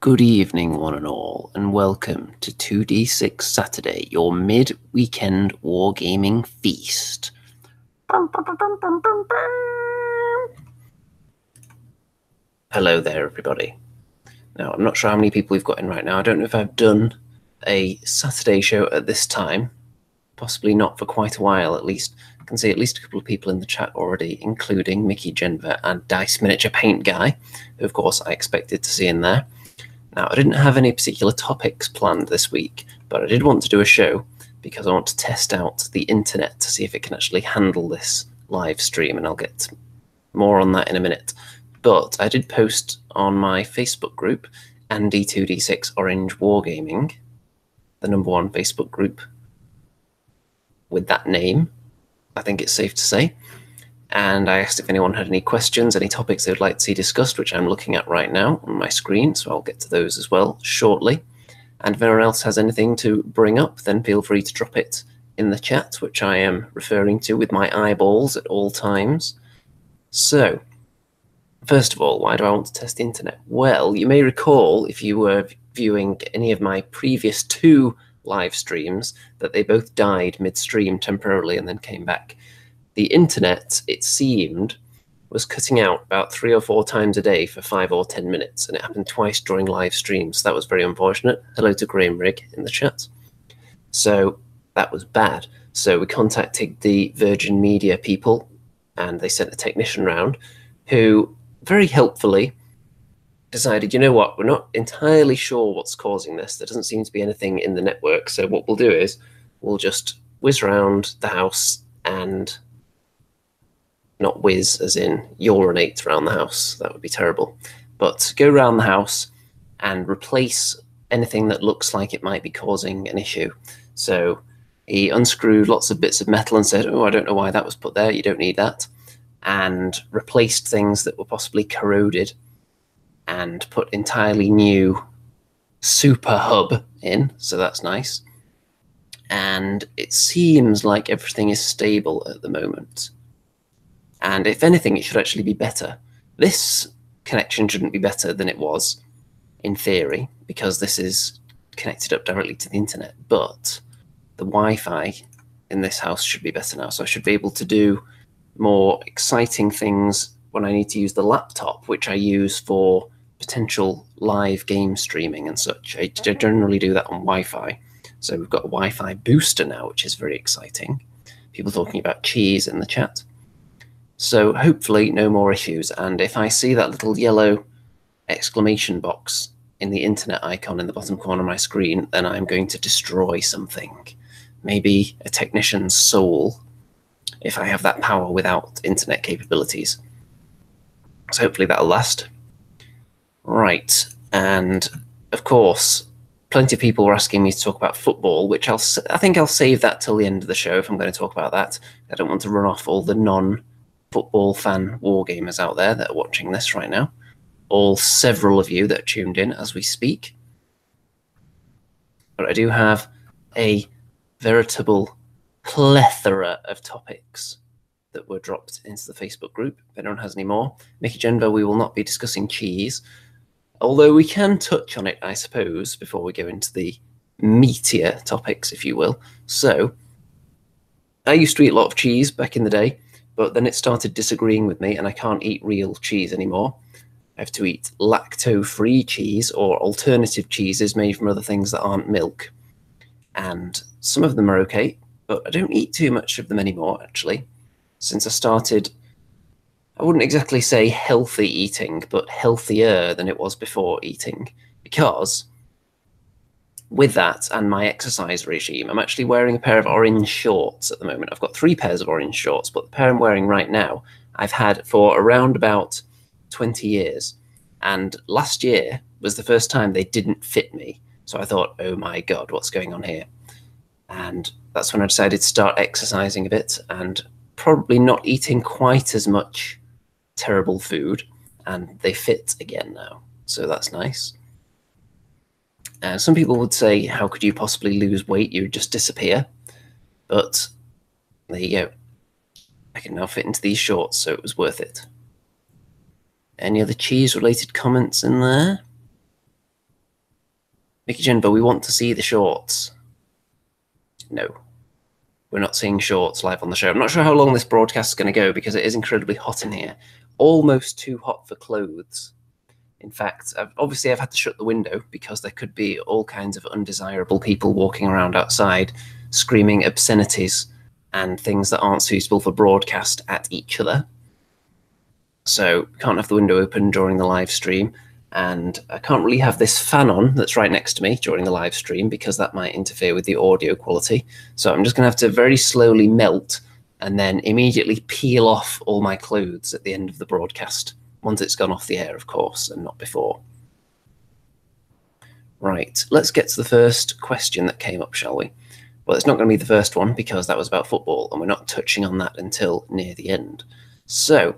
Good evening, one and all, and welcome to 2D6 Saturday, your mid-weekend wargaming feast. Hello there, everybody. Now, I'm not sure how many people we've got in right now. I don't know if I've done a Saturday show at this time. Possibly not for quite a while, at least. I can see at least a couple of people in the chat already, including Mickey Genver and Dice Miniature Paint Guy, who, of course, I expected to see in there. Now, I didn't have any particular topics planned this week, but I did want to do a show because I want to test out the internet to see if it can actually handle this live stream, and I'll get more on that in a minute. But I did post on my Facebook group, Andy2D6 Orange Wargaming, the #1 Facebook group with that name, I think it's safe to say. And I asked if anyone had any questions, any topics they would like to see discussed, which I'm looking at right now on my screen, so I'll get to those as well shortly. And if anyone else has anything to bring up, then feel free to drop it in the chat, which I am referring to with my eyeballs at all times. So, first of all, why do I want to test the internet? Well, you may recall, if you were viewing any of my previous 2 live streams, that they both died midstream temporarily and then came back. The internet, it seemed, was cutting out about 3 or 4 times a day for 5 or 10 minutes, and it happened twice during live streams. That was very unfortunate. Hello to Graham Rigg in the chat. So that was bad. So we contacted the Virgin Media people, and they sent a technician round who very helpfully decided, you know what, we're not entirely sure what's causing this. There doesn't seem to be anything in the network. So what we'll do is we'll just whiz around the house and not whiz as in urinate around the house. That would be terrible. But go around the house and replace anything that looks like it might be causing an issue. So he unscrewed lots of bits of metal and said, oh, I don't know why that was put there. You don't need that. And replaced things that were possibly corroded and put entirely new super hub in. So that's nice. And it seems like everything is stable at the moment. And if anything, it should actually be better. This connection shouldn't be better than it was in theory, because this is connected up directly to the internet. But the Wi-Fi in this house should be better now. So I should be able to do more exciting things when I need to use the laptop, which I use for potential live game streaming and such. I generally do that on Wi-Fi. So we've got a Wi-Fi booster now, which is very exciting. People talking about cheese in the chat. So hopefully no more issues, and if I see that little yellow exclamation box in the internet icon in the bottom corner of my screen, then I'm going to destroy something. Maybe a technician's soul, if I have that power without internet capabilities. So hopefully that'll last. Right, and of course, plenty of people were asking me to talk about football, which I think I'll save that till the end of the show if I'm going to talk about that. I don't want to run off all the non-football fan wargamers out there that are watching this right now. Several of you that are tuned in as we speak. But I do have a veritable plethora of topics that were dropped into the Facebook group. If anyone has any more. Mickey Genver, we will not be discussing cheese, although we can touch on it, I suppose, before we go into the meatier topics, if you will. So, I used to eat a lot of cheese back in the day, but then it started disagreeing with me, and I can't eat real cheese anymore. I have to eat lacto-free cheese or alternative cheeses made from other things that aren't milk. And some of them are okay, but I don't eat too much of them anymore, actually. Since I started, I wouldn't exactly say healthy eating, but healthier than it was before eating. Because with that and my exercise regime, I'm actually wearing a pair of orange shorts at the moment. I've got 3 pairs of orange shorts, but the pair I'm wearing right now, I've had for around about 20 years. And last year was the first time they didn't fit me. So I thought, oh my God, what's going on here? And that's when I decided to start exercising a bit and probably not eating quite as much terrible food. And they fit again now. So that's nice. Some people would say, how could you possibly lose weight? You would just disappear. But there you go. I can now fit into these shorts, so it was worth it. Any other cheese-related comments in there? Mickey Jin, we want to see the shorts. No, we're not seeing shorts live on the show. I'm not sure how long this broadcast is going to go because it is incredibly hot in here. Almost too hot for clothes. In fact, I've had to shut the window because there could be all kinds of undesirable people walking around outside, screaming obscenities and things that aren't suitable for broadcast at each other. So can't have the window open during the live stream, and I can't really have this fan on that's right next to me during the live stream because that might interfere with the audio quality. So I'm just going to have to very slowly melt and then immediately peel off all my clothes at the end of the broadcast. Once it's gone off the air, of course, and not before. Right, let's get to the first question that came up, shall we? Well, it's not going to be the first one because that was about football, and we're not touching on that until near the end. So,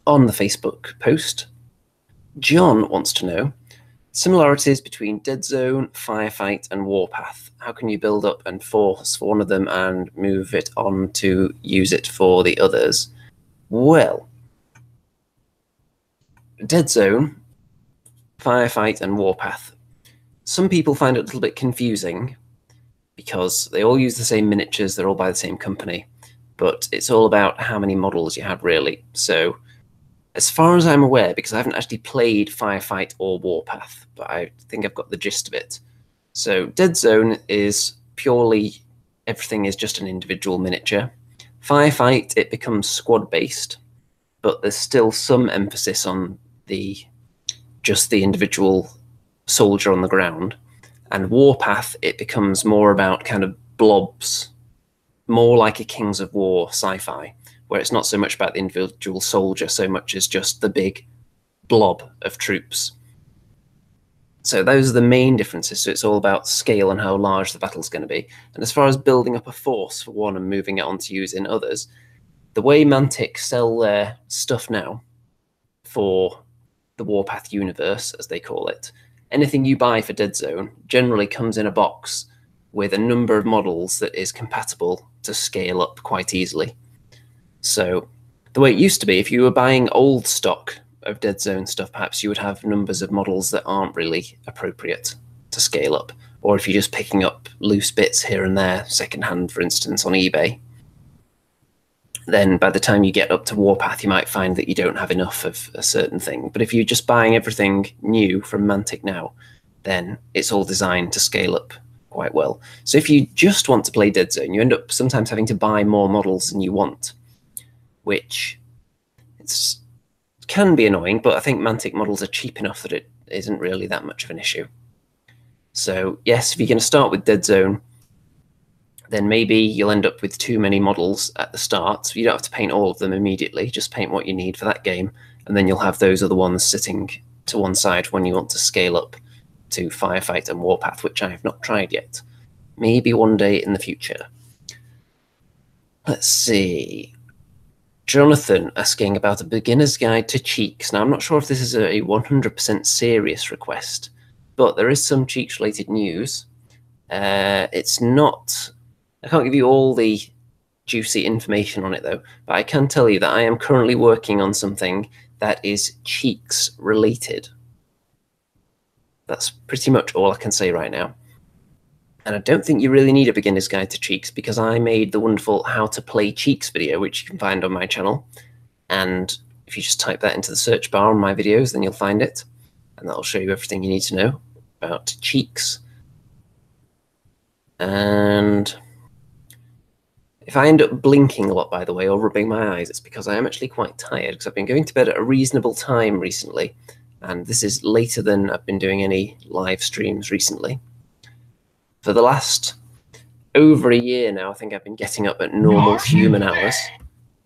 on the Facebook post, John wants to know, similarities between Dead Zone, Firefight, and Warpath. How can you build up and force for one of them and move it on to use it for the others? Well, Dead Zone, Firefight, and Warpath. Some people find it a little bit confusing because they all use the same miniatures, they're all by the same company, but it's all about how many models you have, really. So, as far as I'm aware, because I haven't actually played Firefight or Warpath, but I think I've got the gist of it. So, Dead Zone is purely, everything is just an individual miniature. Firefight, it becomes squad-based, but there's still some emphasis on just the individual soldier on the ground. And Warpath, it becomes more about kind of blobs, more like a Kings of War sci-fi, where it's not so much about the individual soldier so much as just the big blob of troops. So those are the main differences. So it's all about scale and how large the battle's going to be. And as far as building up a force for one and moving it on to use in others, the way Mantic sell their stuff now for the Warpath universe, as they call it, anything you buy for Dead Zone generally comes in a box with a number of models that is compatible to scale up quite easily. So the way it used to be, if you were buying old stock of Dead Zone stuff, perhaps you would have numbers of models that aren't really appropriate to scale up. Or if you're just picking up loose bits here and there, secondhand, for instance, on eBay, then by the time you get up to Warpath, you might find that you don't have enough of a certain thing. But if you're just buying everything new from Mantic now, then it's all designed to scale up quite well. So if you just want to play Dead Zone, you end up sometimes having to buy more models than you want, which can be annoying, but I think Mantic models are cheap enough that it isn't really that much of an issue. So yes, if you're going to start with Dead Zone, then maybe you'll end up with too many models at the start. So you don't have to paint all of them immediately, just paint what you need for that game, and then you'll have those other ones sitting to one side when you want to scale up to Firefight and Warpath, which I have not tried yet. Maybe one day in the future. Let's see. Jonathan asking about a beginner's guide to cheeks. Now, I'm not sure if this is a 100% serious request, but there is some cheeks-related news. It's not... I can't give you all the juicy information on it, though, but I can tell you that I am currently working on something that is cheeks-related. That's pretty much all I can say right now. And I don't think you really need a beginner's guide to cheeks because I made the wonderful How to Play Cheeks video, which you can find on my channel. And if you just type that into the search bar on my videos, then you'll find it. And that'll show you everything you need to know about cheeks. And if I end up blinking a lot, by the way, or rubbing my eyes, it's because I am actually quite tired because I've been going to bed at a reasonable time recently. And this is later than I've been doing any live streams recently. For the last over a year now, I think I've been getting up at normal human hours.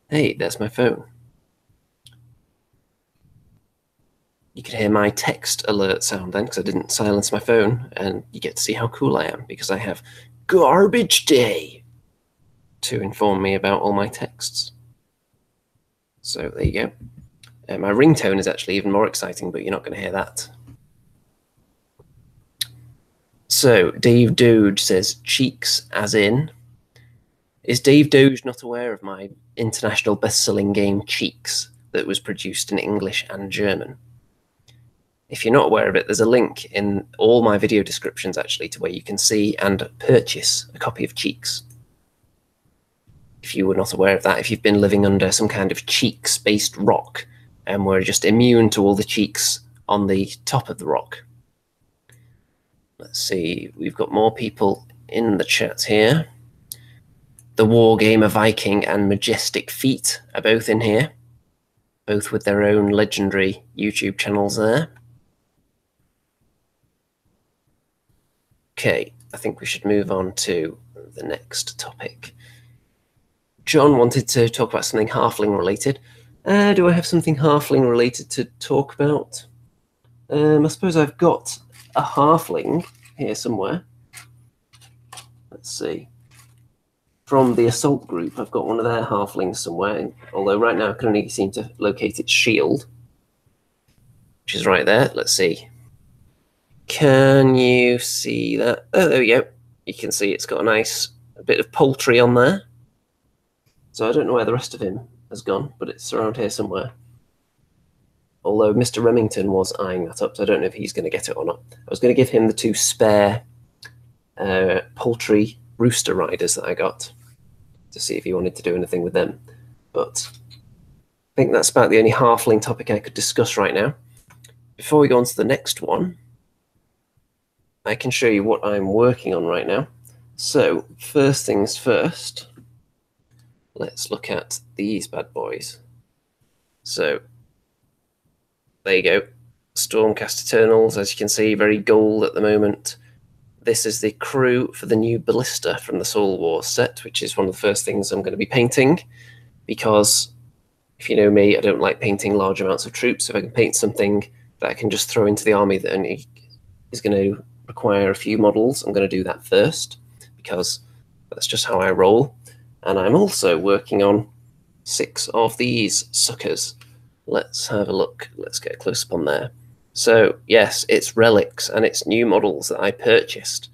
Hey, there's my phone. You can hear my text alert sound then, because I didn't silence my phone, and you get to see how cool I am, because I have garbage day to inform me about all my texts. So there you go. My ringtone is actually even more exciting, but you're not going to hear that. So Dave Doge says, cheeks as in. Is Dave Doge not aware of my international best-selling game Cheeks that was produced in English and German? If you're not aware of it, there's a link in all my video descriptions actually to where you can see and purchase a copy of Cheeks. If you were not aware of that, if you've been living under some kind of cheeks-based rock and were just immune to all the cheeks on the top of the rock. Let's see, we've got more people in the chat here. The Wargamer Viking and Majestic Feet are both in here, both with their own legendary YouTube channels there. Okay, I think we should move on to the next topic. John wanted to talk about something halfling related. Do I have something halfling related to talk about? I suppose I've got a halfling here somewhere. Let's see. From the assault group, I've got one of their halflings somewhere, although right now I can only seem to locate its shield, which is right there. Let's see. Can you see that? Oh, there we go. You can see it's got a bit of poultry on there. So I don't know where the rest of him has gone, but it's around here somewhere. Although Mr. Remington was eyeing that up, so I don't know if he's going to get it or not. I was going to give him the 2 spare poultry rooster riders that I got to see if he wanted to do anything with them. But I think that's about the only halfling topic I could discuss right now. Before we go on to the next one, I can show you what I'm working on right now. So, first things first, let's look at these bad boys. So, there you go. Stormcast Eternals, as you can see, very gold at the moment. This is the crew for the new ballista from the Soul Wars set, which is one of the first things I'm going to be painting, because if you know me, I don't like painting large amounts of troops. If I can paint something that I can just throw into the army that only is going to require a few models, I'm going to do that first, because that's just how I roll. And I'm also working on 6 of these suckers. Let's have a look. Let's get a close-up on there. So, yes, it's relics and it's new models that I purchased.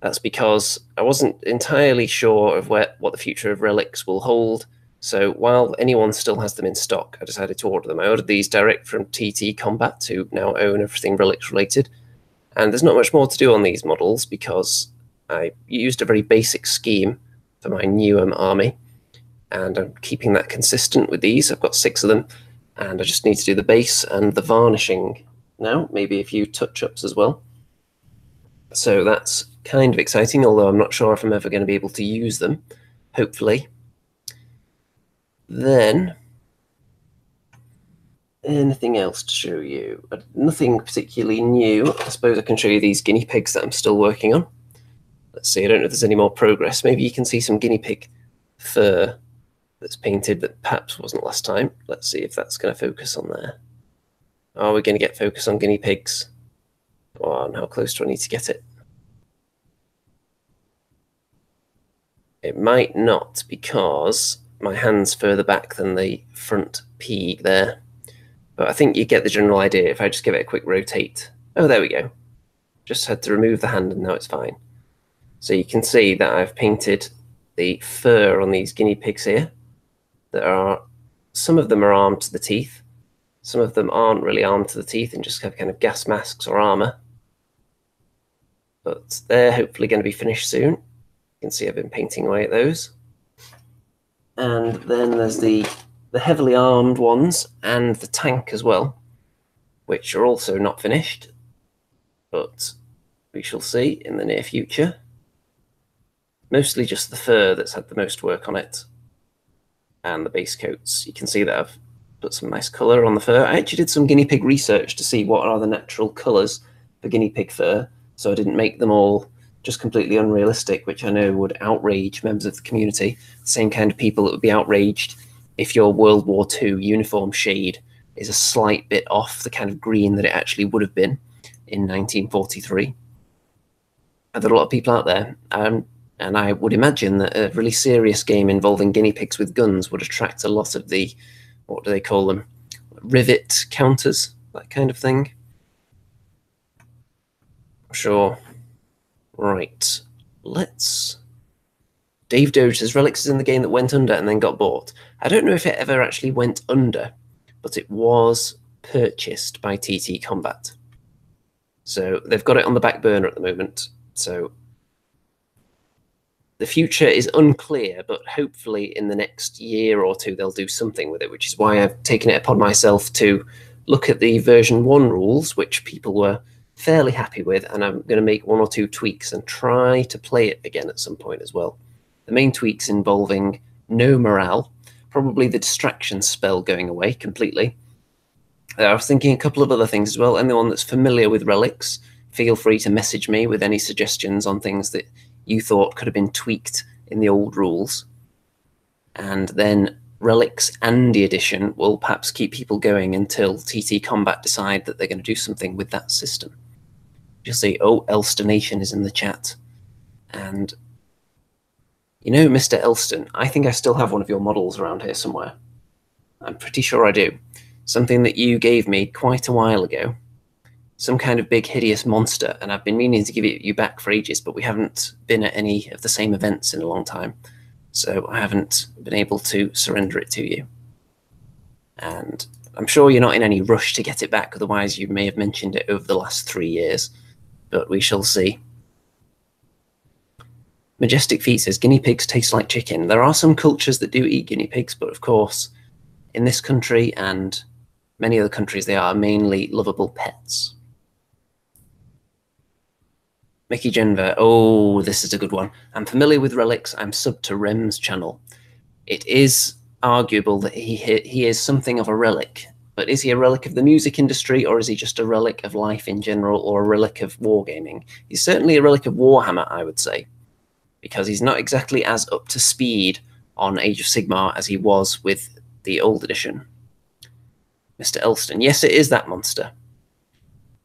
That's because I wasn't entirely sure of what the future of relics will hold. So while anyone still has them in stock, I decided to order them. I ordered these direct from TT Combat, who now own everything relics related. And there's not much more to do on these models because I used a very basic scheme for my new army. And I'm keeping that consistent with these. I've got 6 of them. And I just need to do the base and the varnishing now, maybe a few touch-ups as well. So that's kind of exciting, although I'm not sure if I'm ever going to be able to use them, hopefully. Then, anything else to show you? Nothing particularly new. I suppose I can show you these guinea pigs that I'm still working on. Let's see, I don't know if there's any more progress. Maybe you can see some guinea pig fur that's painted that perhaps wasn't last time. Let's see if that's going to focus on there. Are we going to get focus on guinea pigs? Oh, and how close do I need to get it? It might not, because my hand's further back than the front peg there. But I think you get the general idea if I just give it a quick rotate. Oh, there we go. Just had to remove the hand and now it's fine. So you can see that I've painted the fur on these guinea pigs here. Some of them are armed to the teeth. Some of them aren't really armed to the teeth and just have kind of gas masks or armor. But they're hopefully going to be finished soon. You can see I've been painting away at those. And then there's the heavily armed ones and the tank as well, which are also not finished. But we shall see in the near future. Mostly just the fur that's had the most work on it. And the base coats. You can see that I've put some nice colour on the fur. I actually did some guinea pig research to see what are the natural colours for guinea pig fur, so I didn't make them all just completely unrealistic, which I know would outrage members of the community. The same kind of people that would be outraged if your World War II uniform shade is a slight bit off the kind of green that it actually would have been in 1943. There are a lot of people out there, and I would imagine that a really serious game involving guinea pigs with guns would attract a lot of the, what do they call them, rivet counters, that kind of thing. Sure. Right. Dave Doge says Relics is in the game that went under and then got bought. I don't know if it ever actually went under, but it was purchased by TT Combat. So they've got it on the back burner at the moment. So the future is unclear, but hopefully in the next year or two they'll do something with it, which is why I've taken it upon myself to look at the version 1 rules, which people were fairly happy with, and I'm going to make 1 or 2 tweaks and try to play it again at some point as well. The main tweaks involving no morale, probably the distraction spell going away completely. I was thinking a couple of other things as well. Anyone that's familiar with relics, feel free to message me with any suggestions on things that you thought could have been tweaked in the old rules. And then relics and the edition will perhaps keep people going until TT Combat decide that they're going to do something with that system. You'll see, oh, Elston Nation is in the chat. And, you know, Mr. Elston, I think I still have one of your models around here somewhere. I'm pretty sure I do. Something that you gave me quite a while ago. Some kind of big, hideous monster, and I've been meaning to give it you back for ages, but we haven't been at any of the same events in a long time. So I haven't been able to surrender it to you. And I'm sure you're not in any rush to get it back, otherwise you may have mentioned it over the last 3 years. But we shall see. Majestic Feet says, guinea pigs taste like chicken. There are some cultures that do eat guinea pigs, but of course, in this country and many other countries, they are mainly lovable pets. Mickey Genver, oh, this is a good one. I'm familiar with relics. I'm subbed to Rem's channel. It is arguable that he is something of a relic, but is he a relic of the music industry, or is he just a relic of life in general, or a relic of wargaming? He's certainly a relic of Warhammer, I would say, because he's not exactly as up to speed on Age of Sigmar as he was with the old edition. Mr. Elston, yes, it is that monster.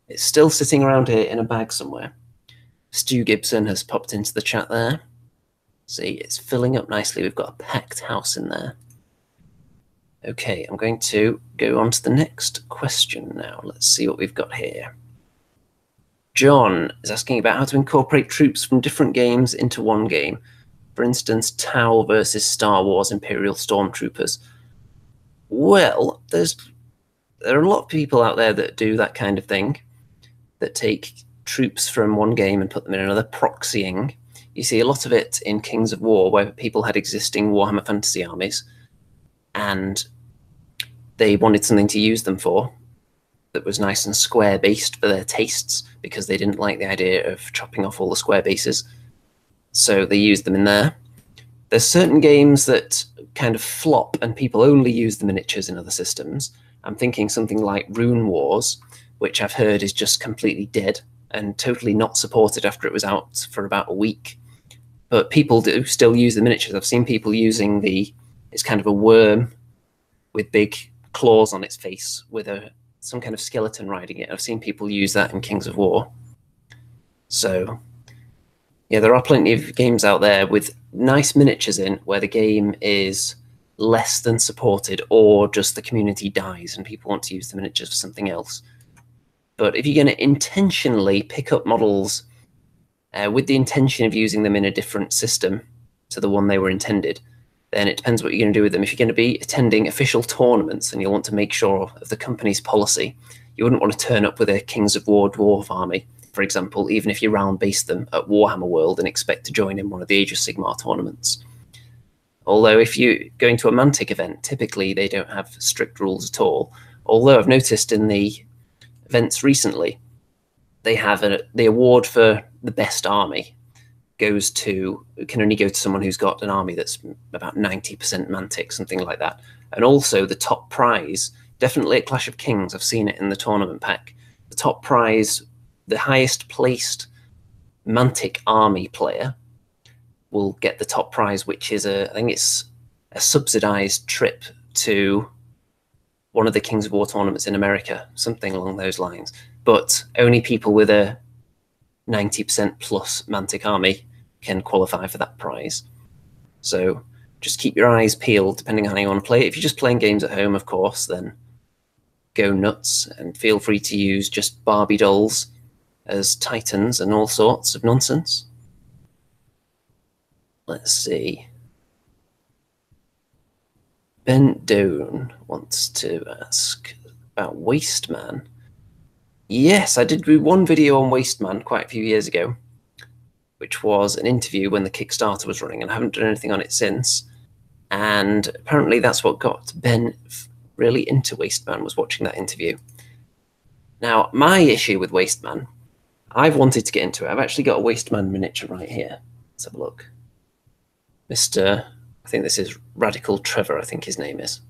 It's still sitting around here in a bag somewhere. Stu Gibson has popped into the chat there. See, it's filling up nicely. We've got a packed house in there. Okay, I'm going to go on to the next question now. Let's see what we've got here. John is asking about how to incorporate troops from different games into one game. For instance, Tau versus Star Wars Imperial Stormtroopers. Well, there are a lot of people out there that do that kind of thing, that take troops from one game and put them in another, proxying. You see a lot of it in Kings of War, where people had existing Warhammer Fantasy armies, and they wanted something to use them for that was nice and square-based for their tastes, because they didn't like the idea of chopping off all the square bases. So they used them in there. There's certain games that kind of flop, and people only use the miniatures in other systems. I'm thinking something like Rune Wars, which I've heard is just completely dead and totally not supported after it was out for about a week. But people do still use the miniatures. I've seen people using it's kind of a worm with big claws on its face with some kind of skeleton riding it. I've seen people use that in Kings of War. So yeah, there are plenty of games out there with nice miniatures in where the game is less than supported, or just the community dies and people want to use the miniatures for something else. But if you're going to intentionally pick up models with the intention of using them in a different system to the one they were intended, then it depends what you're going to do with them. If you're going to be attending official tournaments and you want to make sure of the company's policy, you wouldn't want to turn up with a Kings of War dwarf army, for example, even if you round-base them at Warhammer World and expect to join in one of the Age of Sigmar tournaments. Although if you're going to a Mantic event, typically they don't have strict rules at all. Although I've noticed in the events recently, they have the award for the best army can only go to someone who's got an army that's about 90% Mantic, something like that. And also the top prize, definitely at Clash of Kings, I've seen it in the tournament pack, the top prize, the highest placed Mantic army player will get the top prize, which is I think it's a subsidized trip to one of the Kings of War tournaments in America, something along those lines. But only people with a 90% plus Mantic army can qualify for that prize. So just keep your eyes peeled depending on how you want to play it. If you're just playing games at home, of course, then go nuts and feel free to use just Barbie dolls as titans and all sorts of nonsense. Let's see. Ben Doan wants to ask, about Wasteman. Yes, I did do one video on Wasteman quite a few years ago, which was an interview when the Kickstarter was running, and I haven't done anything on it since. And apparently that's what got Ben really into Wasteman, was watching that interview. Now, my issue with Wasteman, I've wanted to get into it. I've actually got a Wasteman miniature right here. Let's have a look. Mr. I think this is Radical Trevor, I think his name is.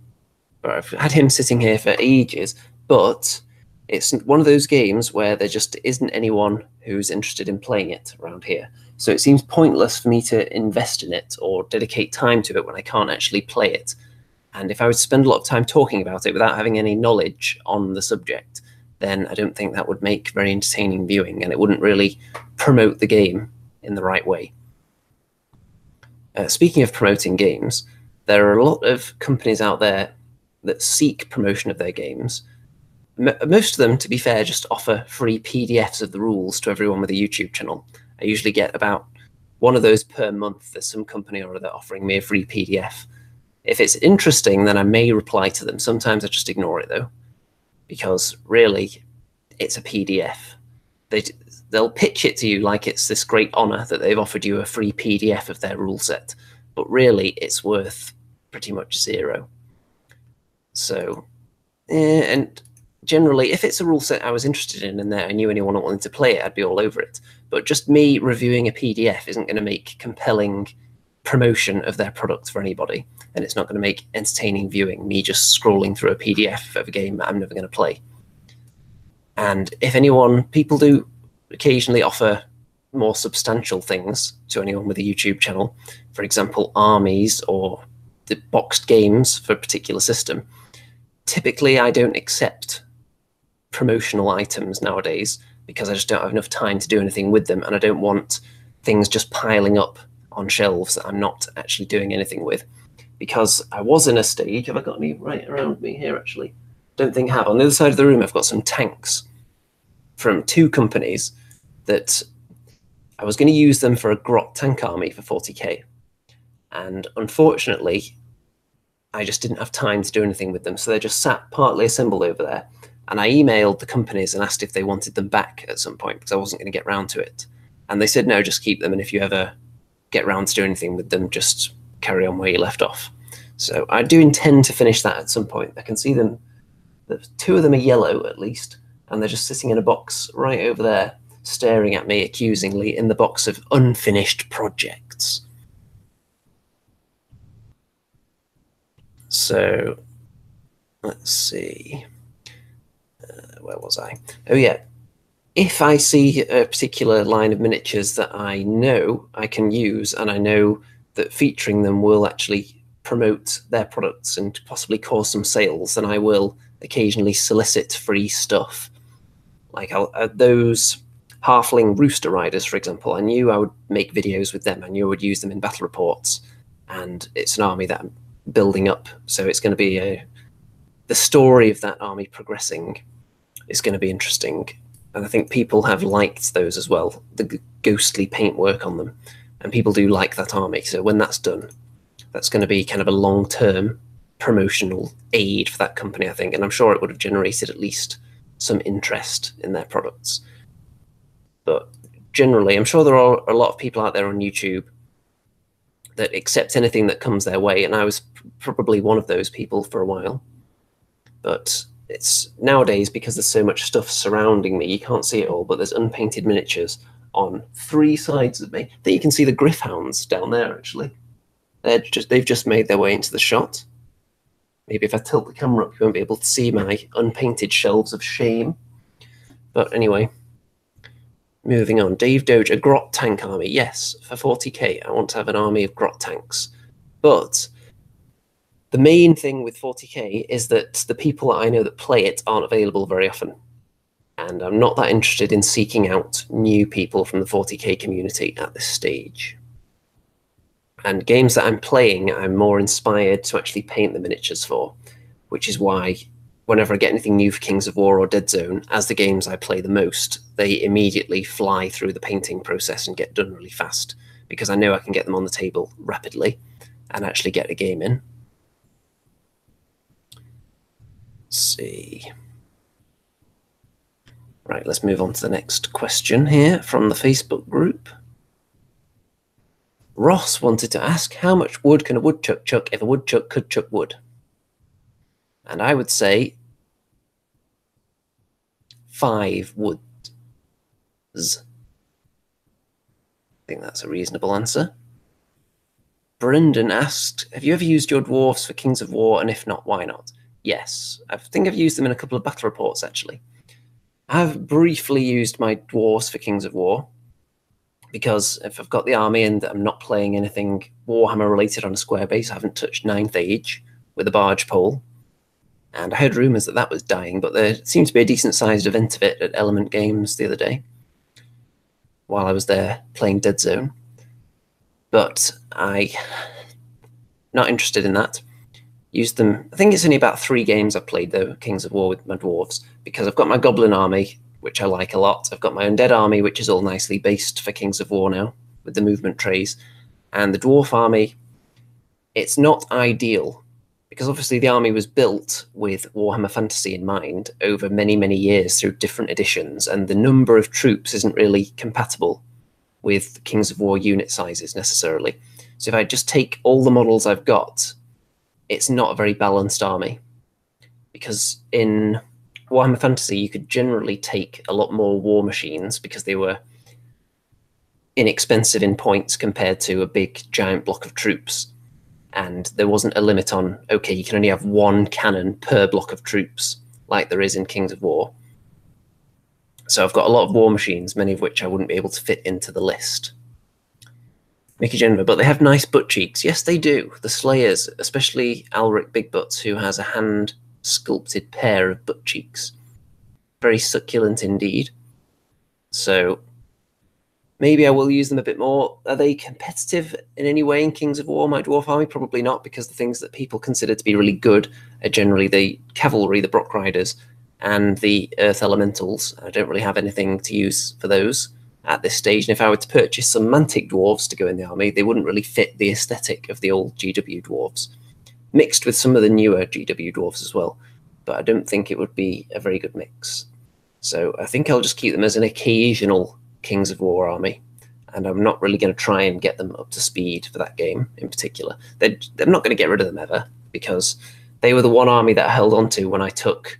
But I've had him sitting here for ages, but it's one of those games where there just isn't anyone who's interested in playing it around here. So it seems pointless for me to invest in it or dedicate time to it when I can't actually play it. And if I would spend a lot of time talking about it without having any knowledge on the subject, then I don't think that would make very entertaining viewing, and it wouldn't really promote the game in the right way. Speaking of promoting games, there are a lot of companies out there that seek promotion of their games. Most of them, to be fair, just offer free PDFs of the rules to everyone with a YouTube channel. I usually get about one of those per month. There's some company or other offering me a free PDF. If it's interesting, then I may reply to them. Sometimes I just ignore it, though, because really, it's a PDF. They'll pitch it to you like it's this great honor that they've offered you a free PDF of their rule set, but really it's worth pretty much zero. So, and generally, if it's a rule set I was interested in and that I knew anyone wanted to play it, I'd be all over it. But just me reviewing a PDF isn't going to make compelling promotion of their product for anybody, and it's not going to make entertaining viewing, me just scrolling through a PDF of a game that I'm never going to play. And if anyone, people do occasionally offer more substantial things to anyone with a YouTube channel, for example, armies or the boxed games for a particular system. Typically, I don't accept promotional items nowadays because I just don't have enough time to do anything with them, and I don't want things just piling up on shelves that I'm not actually doing anything with. Because I was in a stage, have I got any right around me here actually? Don't think I have. On the other side of the room, I've got some tanks from two companies that I was going to use them for a Grot tank army for 40k. And unfortunately, I just didn't have time to do anything with them. So they just sat partly assembled over there. And I emailed the companies and asked if they wanted them back at some point because I wasn't going to get round to it. And they said, no, just keep them. And if you ever get round to do anything with them, just carry on where you left off. So I do intend to finish that at some point. I can see them, two of them are yellow at least, and they're just sitting in a box right over there, staring at me accusingly in the box of unfinished projects. So let's see. Where was I? Oh yeah. If I see a particular line of miniatures that I know I can use, and I know that featuring them will actually promote their products and possibly cause some sales, then I will occasionally solicit free stuff. Like those Halfling Rooster Riders, for example, I knew I would make videos with them. I knew I would use them in battle reports, and it's an army that I'm building up. So it's going to be the story of that army progressing is going to be interesting. And I think people have liked those as well, the ghostly paintwork on them. And people do like that army. So when that's done, that's going to be kind of a long-term promotional aid for that company, I think. And I'm sure it would have generated at least some interest in their products. But generally, I'm sure there are a lot of people out there on YouTube that accept anything that comes their way. And I was probably one of those people for a while. But it's nowadays, because there's so much stuff surrounding me, you can't see it all, but there's unpainted miniatures on 3 sides of me. I think you can see the Griffhounds down there, actually. They've just made their way into the shot. Maybe if I tilt the camera up, you won't be able to see my unpainted shelves of shame. But anyway, moving on. Dave Doge, a Grot tank army. Yes, for 40k, I want to have an army of Grot tanks. But the main thing with 40k is that the people that I know that play it aren't available very often. And I'm not that interested in seeking out new people from the 40k community at this stage. And games that I'm playing, I'm more inspired to actually paint the miniatures for, which is why whenever I get anything new for Kings of War or Dead Zone, as the games I play the most, they immediately fly through the painting process and get done really fast, because I know I can get them on the table rapidly and actually get a game in. Let's see. Right, let's move on to the next question here from the Facebook group. Ross wanted to ask, how much wood can a woodchuck chuck if a woodchuck could chuck wood? And I would say 5 woods. I think that's a reasonable answer. Brendan asked, have you ever used your dwarves for Kings of War, and if not, why not? Yes, I think I've used them in a couple of battle reports, actually. I've briefly used my dwarves for Kings of War, because if I've got the army and I'm not playing anything Warhammer related on a square base, I haven't touched 9th Age with a barge pole. And I heard rumours that that was dying, but there seemed to be a decent-sized event of it at Element Games the other day while I was there playing Dead Zone. But I'm not interested in that. Used them, I think it's only about 3 games I've played, though, Kings of War with my dwarves, because I've got my Goblin army, which I like a lot. I've got my Undead army, which is all nicely based for Kings of War now, with the movement trays. And the Dwarf army, it's not ideal, because obviously the army was built with Warhammer Fantasy in mind over many, many years through different editions, and the number of troops isn't really compatible with Kings of War unit sizes necessarily. So if I just take all the models I've got, it's not a very balanced army. Because in Warhammer Fantasy, you could generally take a lot more war machines because they were inexpensive in points compared to a big giant block of troops. And there wasn't a limit on, okay, you can only have 1 cannon per block of troops, like there is in Kings of War. So I've got a lot of war machines, many of which I wouldn't be able to fit into the list. Mickey Geneva, but they have nice butt cheeks. Yes, they do. The Slayers, especially Alric Big Butts, who has a hand-sculpted pair of butt cheeks. Very succulent indeed. So maybe I will use them a bit more. Are they competitive in any way in Kings of War, my Dwarf army? Probably not, because the things that people consider to be really good are generally the cavalry, the Brock Riders, and the Earth Elementals. I don't really have anything to use for those at this stage, and if I were to purchase some Mantic Dwarves to go in the army, they wouldn't really fit the aesthetic of the old GW Dwarves, mixed with some of the newer GW Dwarves as well, but I don't think it would be a very good mix. So I think I'll just keep them as an occasional Kings of War army, and I'm not really going to try and get them up to speed for that game in particular. They're not going to get rid of them ever, because they were the one army that I held on to when I took,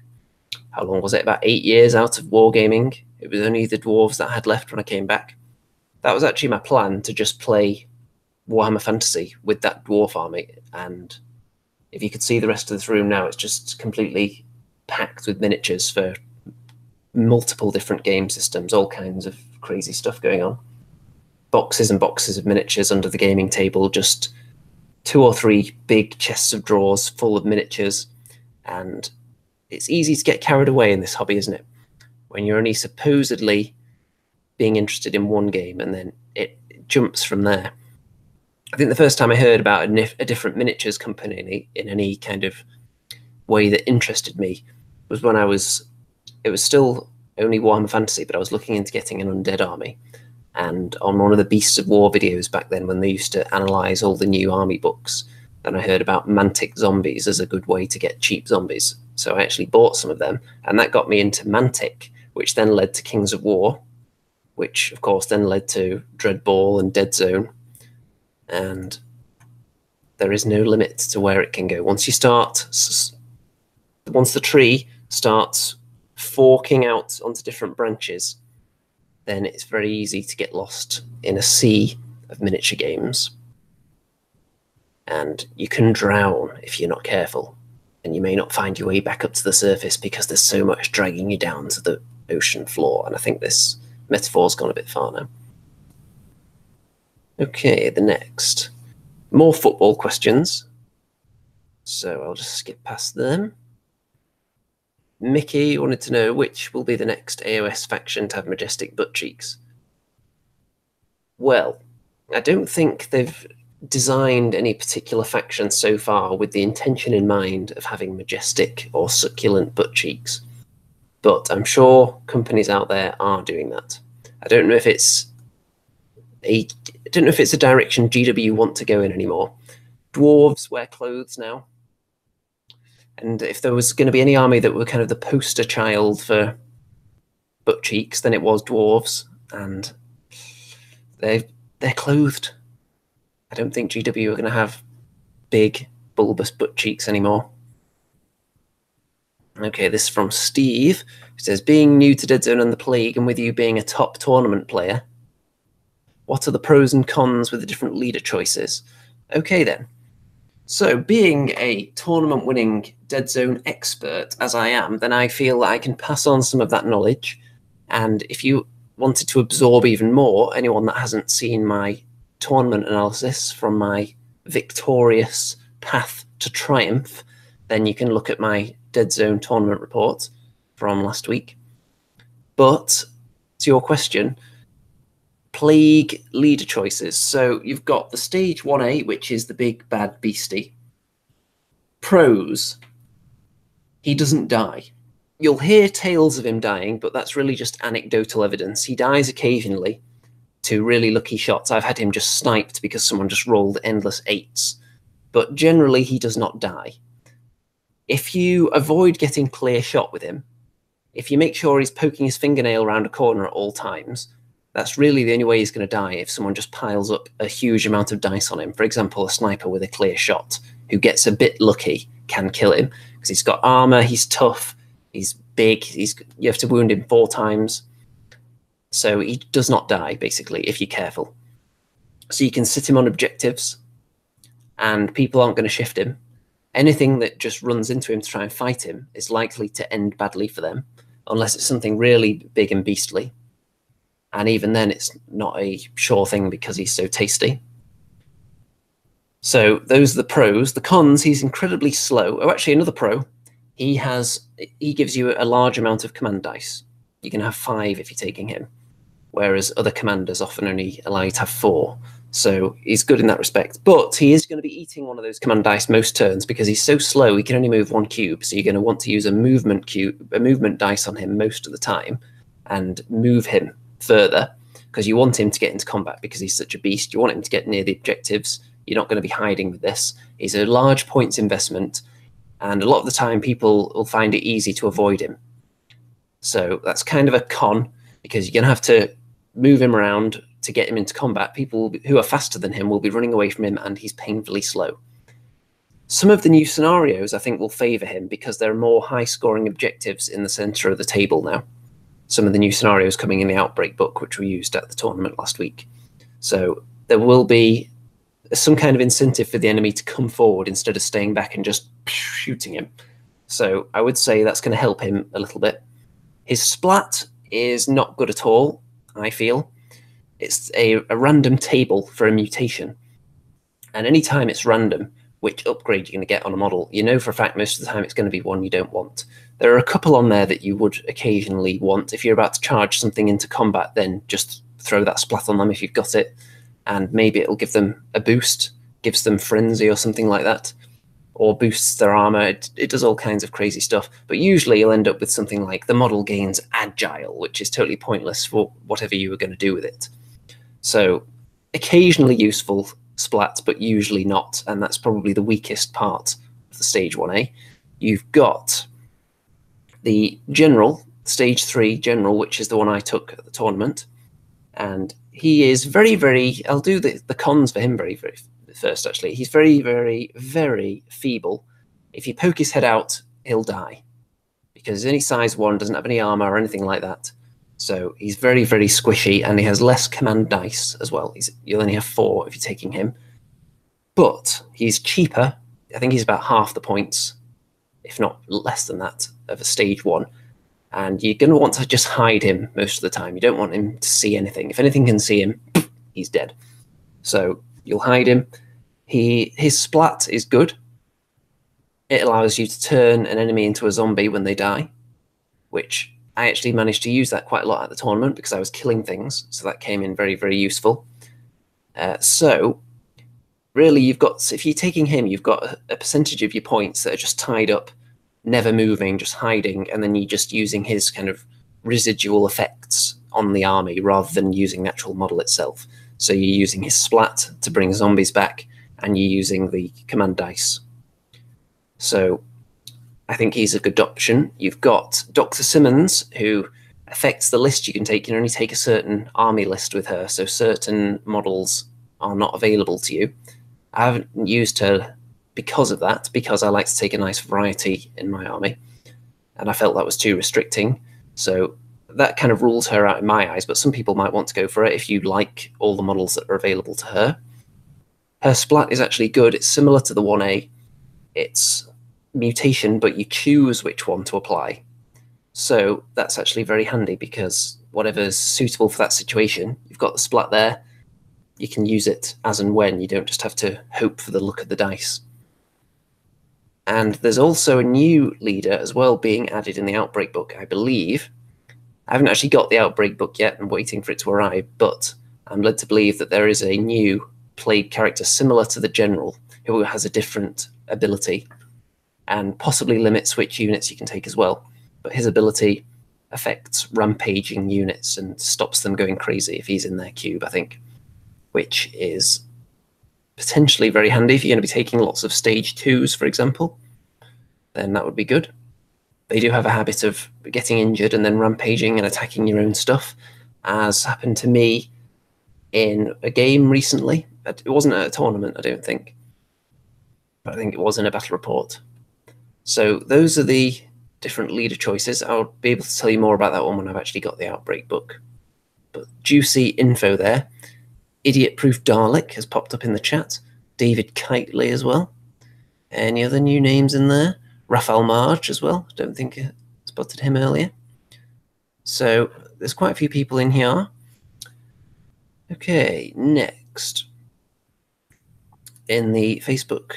how long was it, about 8 years out of Wargaming. It was only the dwarves that I had left when I came back. That was actually my plan, to just play Warhammer Fantasy with that dwarf army. And if you could see the rest of this room now, it's just completely packed with miniatures for multiple different game systems, all kinds of crazy stuff going on. Boxes and boxes of miniatures under the gaming table, just 2 or 3 big chests of drawers full of miniatures. And it's easy to get carried away in this hobby, isn't it? When you're only supposedly being interested in one game, and then it jumps from there. I think the first time I heard about a different miniatures company in any kind of way that interested me was when it was still only Warhammer Fantasy, but I was looking into getting an undead army. And on one of the Beasts of War videos back then, when they used to analyse all the new army books, then I heard about Mantic zombies as a good way to get cheap zombies. So I actually bought some of them, and that got me into Mantic, which then led to Kings of War, which of course then led to Dreadball and Dead Zone. And there is no limit to where it can go. Once the tree starts forking out onto different branches, then it's very easy to get lost in a sea of miniature games. And you can drown if you're not careful. And you may not find your way back up to the surface because there's so much dragging you down to the ocean floor. And I think this metaphor's gone a bit far now. Okay, the next. More football questions. So I'll just skip past them. Mickey wanted to know which will be the next AOS faction to have majestic butt cheeks. Well, I don't think they've designed any particular faction so far with the intention in mind of having majestic or succulent butt cheeks, but I'm sure companies out there are doing that. I don't know if it's a direction GW want to go in anymore. Dwarves wear clothes now, and if there was going to be any army that were kind of the poster child for butt cheeks than it was dwarves, and they're clothed. I don't think GW are going to have big, bulbous butt cheeks anymore. Okay, this is from Steve, who says, being new to Dead Zone and the Plague, and with you being a top tournament player, what are the pros and cons with the different leader choices? Okay then. So, being a tournament-winning Dead Zone expert, as I am, then I feel that I can pass on some of that knowledge. And if you wanted to absorb even more, anyone that hasn't seen my tournament analysis from my victorious path to triumph, then you can look at my Dead Zone tournament report from last week. But to your question, Plague leader choices. So you've got the stage 1A, which is the big bad beastie. Pros: he doesn't die. You'll hear tales of him dying, but that's really just anecdotal evidence. He dies occasionally to really lucky shots. I've had him just sniped because someone just rolled endless 8s. But generally, he does not die. If you avoid getting clear shot with him, if you make sure he's poking his fingernail around a corner at all times, that's really the only way he's going to die, if someone just piles up a huge amount of dice on him. For example, a sniper with a clear shot who gets a bit lucky can kill him because he's got armor, he's tough, he's big, you have to wound him 4 times. So he does not die, basically, if you're careful. So you can sit him on objectives and people aren't going to shift him. Anything that just runs into him to try and fight him is likely to end badly for them, unless it's something really big and beastly. And even then, it's not a sure thing because he's so tasty. So those are the pros. The cons: he's incredibly slow. Oh, actually, another pro: he gives you a large amount of command dice. You can have 5 if you're taking him, whereas other commanders often only allow you to have 4. So he's good in that respect. But he is going to be eating one of those command dice most turns because he's so slow. He can only move 1 cube. So you're going to want to use a movement dice on him most of the time, and move him further because you want him to get into combat because he's such a beast. You want him to get near the objectives. You're not going to be hiding with this. He's a large points investment, and a lot of the time people will find it easy to avoid him. So that's kind of a con because you're going to have to move him around to get him into combat. People who are faster than him will be running away from him, and he's painfully slow. Some of the new scenarios, I think, will favour him because there are more high-scoring objectives in the centre of the table now. Some of the new scenarios coming in the Outbreak book, which we used at the tournament last week. So there will be some kind of incentive for the enemy to come forward instead of staying back and just shooting him. So I would say that's going to help him a little bit. His splat is not good at all, I feel. It's a random table for a mutation. And anytime it's random, which upgrade you're going to get on a model, you know for a fact most of the time it's going to be one you don't want. There are a couple on there that you would occasionally want. If you're about to charge something into combat, then just throw that splat on them if you've got it, and maybe it'll give them a boost, gives them frenzy or something like that, or boosts their armor. It does all kinds of crazy stuff, but usually you'll end up with something like the model gains agile, which is totally pointless for whatever you were going to do with it. So occasionally useful splat, but usually not, and that's probably the weakest part of the stage 1A. You've got the general, stage 3 general, which is the one I took at the tournament, and he is very, very, I'll do the cons for him very first, actually. He's very, very, very feeble. If you poke his head out, he'll die, because he's only size 1, doesn't have any armor or anything like that. So he's very, very squishy, and he has less command dice as well. You'll only have 4 if you're taking him. But he's cheaper. I think he's about half the points, if not less than that, of a stage 1. And you're going to want to just hide him most of the time. You don't want him to see anything. If anything can see him, he's dead. So you'll hide him. His splat is good. It allows you to turn an enemy into a zombie when they die, which I actually managed to use that quite a lot at the tournament because I was killing things. So that came in very, very useful. So really, if you're taking him, you've got a percentage of your points that are just tied up, never moving, just hiding, and then you're just using his kind of residual effects on the army rather than using the actual model itself. So you're using his splat to bring zombies back, and you're using the command dice. So I think he's a good option. You've got Dr. Simmons, who affects the list you can take. You can only take a certain army list with her, so certain models are not available to you. I haven't used her because of that, because I like to take a nice variety in my army, and I felt that was too restricting. So that kind of rules her out in my eyes, but some people might want to go for it if you like all the models that are available to her. Her splat is actually good. It's similar to the 1A. It's mutation, but you choose which one to apply. So that's actually very handy, because whatever's suitable for that situation, you've got the splat there. You can use it as and when. You don't just have to hope for the luck of the dice. And there's also a new leader as well being added in the Outbreak book, I believe. I haven't actually got the Outbreak book yet. I'm waiting for it to arrive, but I'm led to believe that there is a new played character similar to the General who has a different ability and possibly limits which units you can take as well. But his ability affects rampaging units and stops them going crazy if he's in their cube, I think, which is potentially very handy if you're going to be taking lots of stage 2s, for example. Then that would be good. They do have a habit of getting injured and then rampaging and attacking your own stuff, as happened to me in a game recently. It wasn't at a tournament, I don't think, but I think it was in a battle report. So those are the different leader choices. I'll be able to tell you more about that one when I've actually got the Outbreak book. But juicy info there. Idiot-proof Dalek has popped up in the chat. David Kitely as well. Any other new names in there? Raphael Marge as well. Don't think I spotted him earlier. So there's quite a few people in here. Okay, next. In the Facebook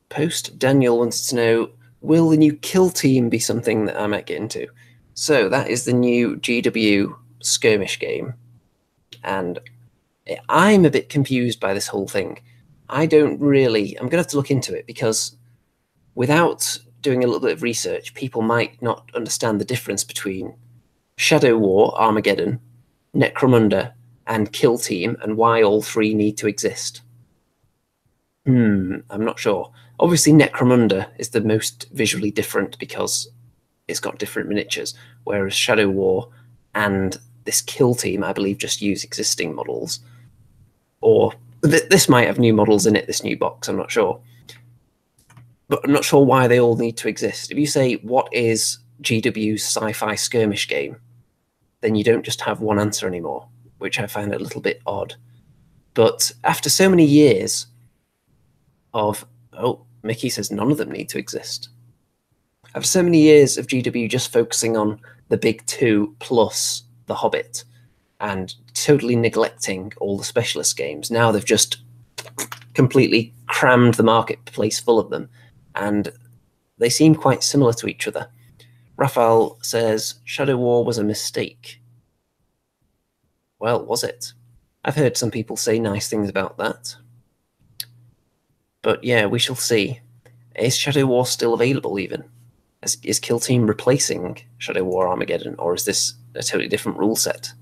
post, Daniel wants to know, will the new kill team be something that I might get into? So that is the new GW skirmish game. And I'm a bit confused by this whole thing. I'm going to have to look into it, because without doing a little bit of research, people might not understand the difference between Shadow War, Armageddon, Necromunda, and Kill Team, and why all three need to exist. I'm not sure. Obviously, Necromunda is the most visually different because it's got different miniatures, whereas Shadow War and this Kill Team, I believe, just use existing models. Or this might have new models in it, this new box, I'm not sure. But I'm not sure why they all need to exist. If you say, what is GW's sci-fi skirmish game, then you don't just have one answer anymore, which I find a little bit odd. But after so many years of... Oh, Mickey says none of them need to exist. After so many years of GW just focusing on the big two plus The Hobbit and totally neglecting all the specialist games, now they've just completely crammed the marketplace full of them, and they seem quite similar to each other. Raphael says, Shadow War was a mistake. Well, was it? I've heard some people say nice things about that. But yeah, we shall see. Is Shadow War still available even? Is Kill Team replacing Shadow War Armageddon, or is this a totally different rule set?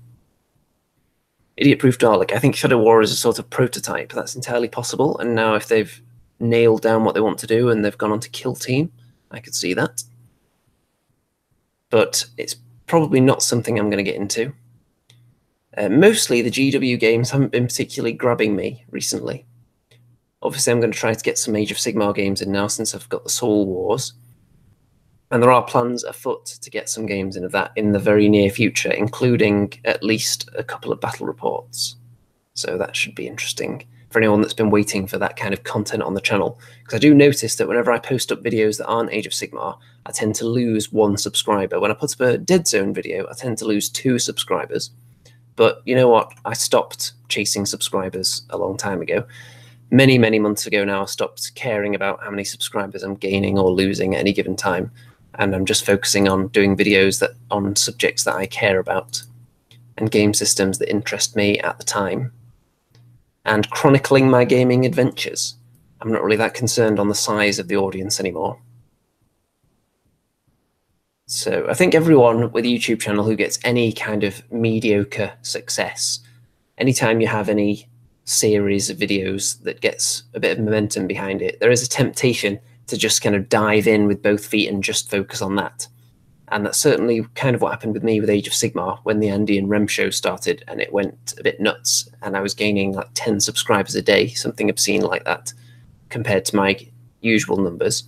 Idiot-proof Dalek. I think Shadow War is a sort of prototype. That's entirely possible. And now if they've nailed down what they want to do and they've gone on to Kill Team, I could see that. But it's probably not something I'm going to get into. Mostly the GW games haven't been particularly grabbing me recently. Obviously, I'm going to try to get some Age of Sigmar games in now since I've got the Soul Wars. And there are plans afoot to get some games into that in the very near future, including at least a couple of battle reports. So that should be interesting for anyone that's been waiting for that kind of content on the channel. Because I do notice that whenever I post up videos that aren't Age of Sigmar, I tend to lose 1 subscriber. When I put up a Dead Zone video, I tend to lose 2 subscribers. But you know what? I stopped chasing subscribers a long time ago. Many, many months ago now, I stopped caring about how many subscribers I'm gaining or losing at any given time. And I'm just focusing on doing videos on subjects that I care about and game systems that interest me at the time, and chronicling my gaming adventures. I'm not really that concerned on the size of the audience anymore. So I think everyone with a YouTube channel who gets any kind of mediocre success, anytime you have any series of videos that gets a bit of momentum behind it, there is a temptation to just kind of dive in with both feet and just focus on that. And that's certainly kind of what happened with me with Age of Sigmar when the Andy and Rem show started, and it went a bit nuts. And I was gaining like 10 subscribers a day, something obscene like that, compared to my usual numbers.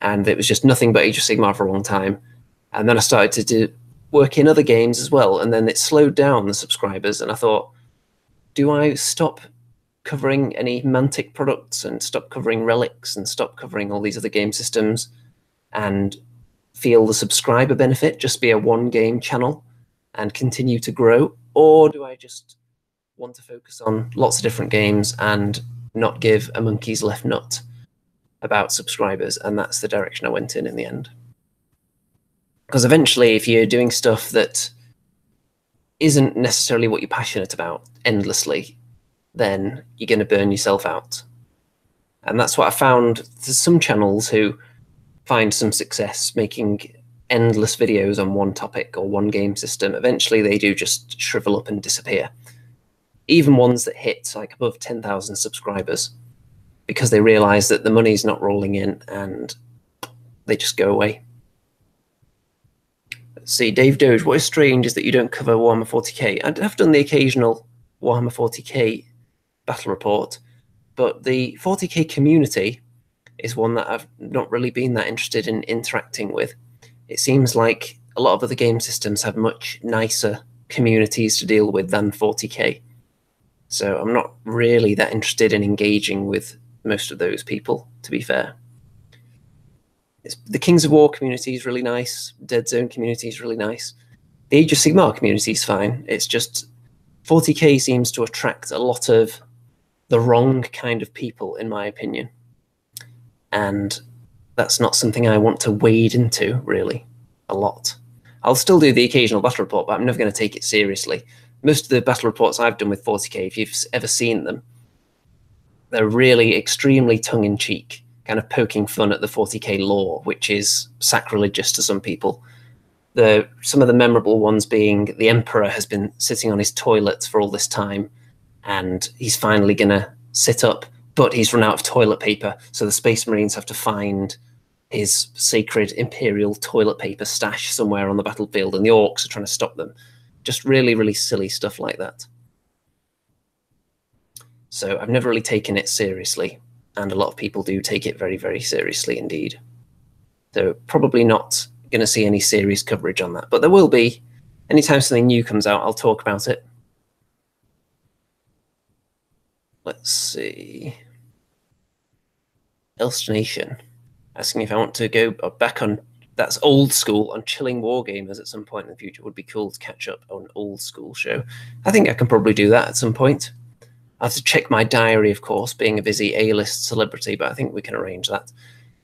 And it was just nothing but Age of Sigmar for a long time. And then I started to do work in other games as well, and then it slowed down the subscribers. And I thought, do I stop covering any Mantic products and stop covering Relics and stop covering all these other game systems and feel the subscriber benefit, just be a one game channel and continue to grow? Or do I just want to focus on lots of different games and not give a monkey's left nut about subscribers? And that's the direction I went in the end. Because eventually, if you're doing stuff that isn't necessarily what you're passionate about endlessly, then you're going to burn yourself out. And that's what I found. There's some channels who find some success making endless videos on one topic or one game system. Eventually, they do just shrivel up and disappear. Even ones that hit like above 10,000 subscribers, because they realize that the money's not rolling in and they just go away. Let's see, Dave Doge, what is strange is that you don't cover Warhammer 40k. I have done the occasional Warhammer 40k battle report, but the 40k community is one that I've not really been that interested in interacting with. It seems like a lot of other game systems have much nicer communities to deal with than 40k. So I'm not really that interested in engaging with most of those people, to be fair. The Kings of War community is really nice. Dead Zone community is really nice. The Age of Sigmar community is fine. It's just 40k seems to attract a lot of the wrong kind of people, in my opinion. And that's not something I want to wade into, really, a lot. I'll still do the occasional battle report, but I'm never going to take it seriously. Most of the battle reports I've done with 40k, if you've ever seen them, they're really extremely tongue-in-cheek, kind of poking fun at the 40k lore, which is sacrilegious to some people. Some of the memorable ones being the Emperor has been sitting on his toilet for all this time, and he's finally going to sit up, but he's run out of toilet paper, so the Space Marines have to find his sacred Imperial toilet paper stash somewhere on the battlefield, and the Orcs are trying to stop them. Just really, really silly stuff like that. So I've never really taken it seriously, and a lot of people do take it very, very seriously indeed. So probably not going to see any serious coverage on that, but there will be. Anytime something new comes out, I'll talk about it. Let's see. Elster Nation asking if I want to go back on, that's old school, on chilling Wargamers at some point in the future. It would be cool to catch up on an old school show. I think I can probably do that at some point. I have to check my diary, of course, being a busy A-list celebrity, but I think we can arrange that.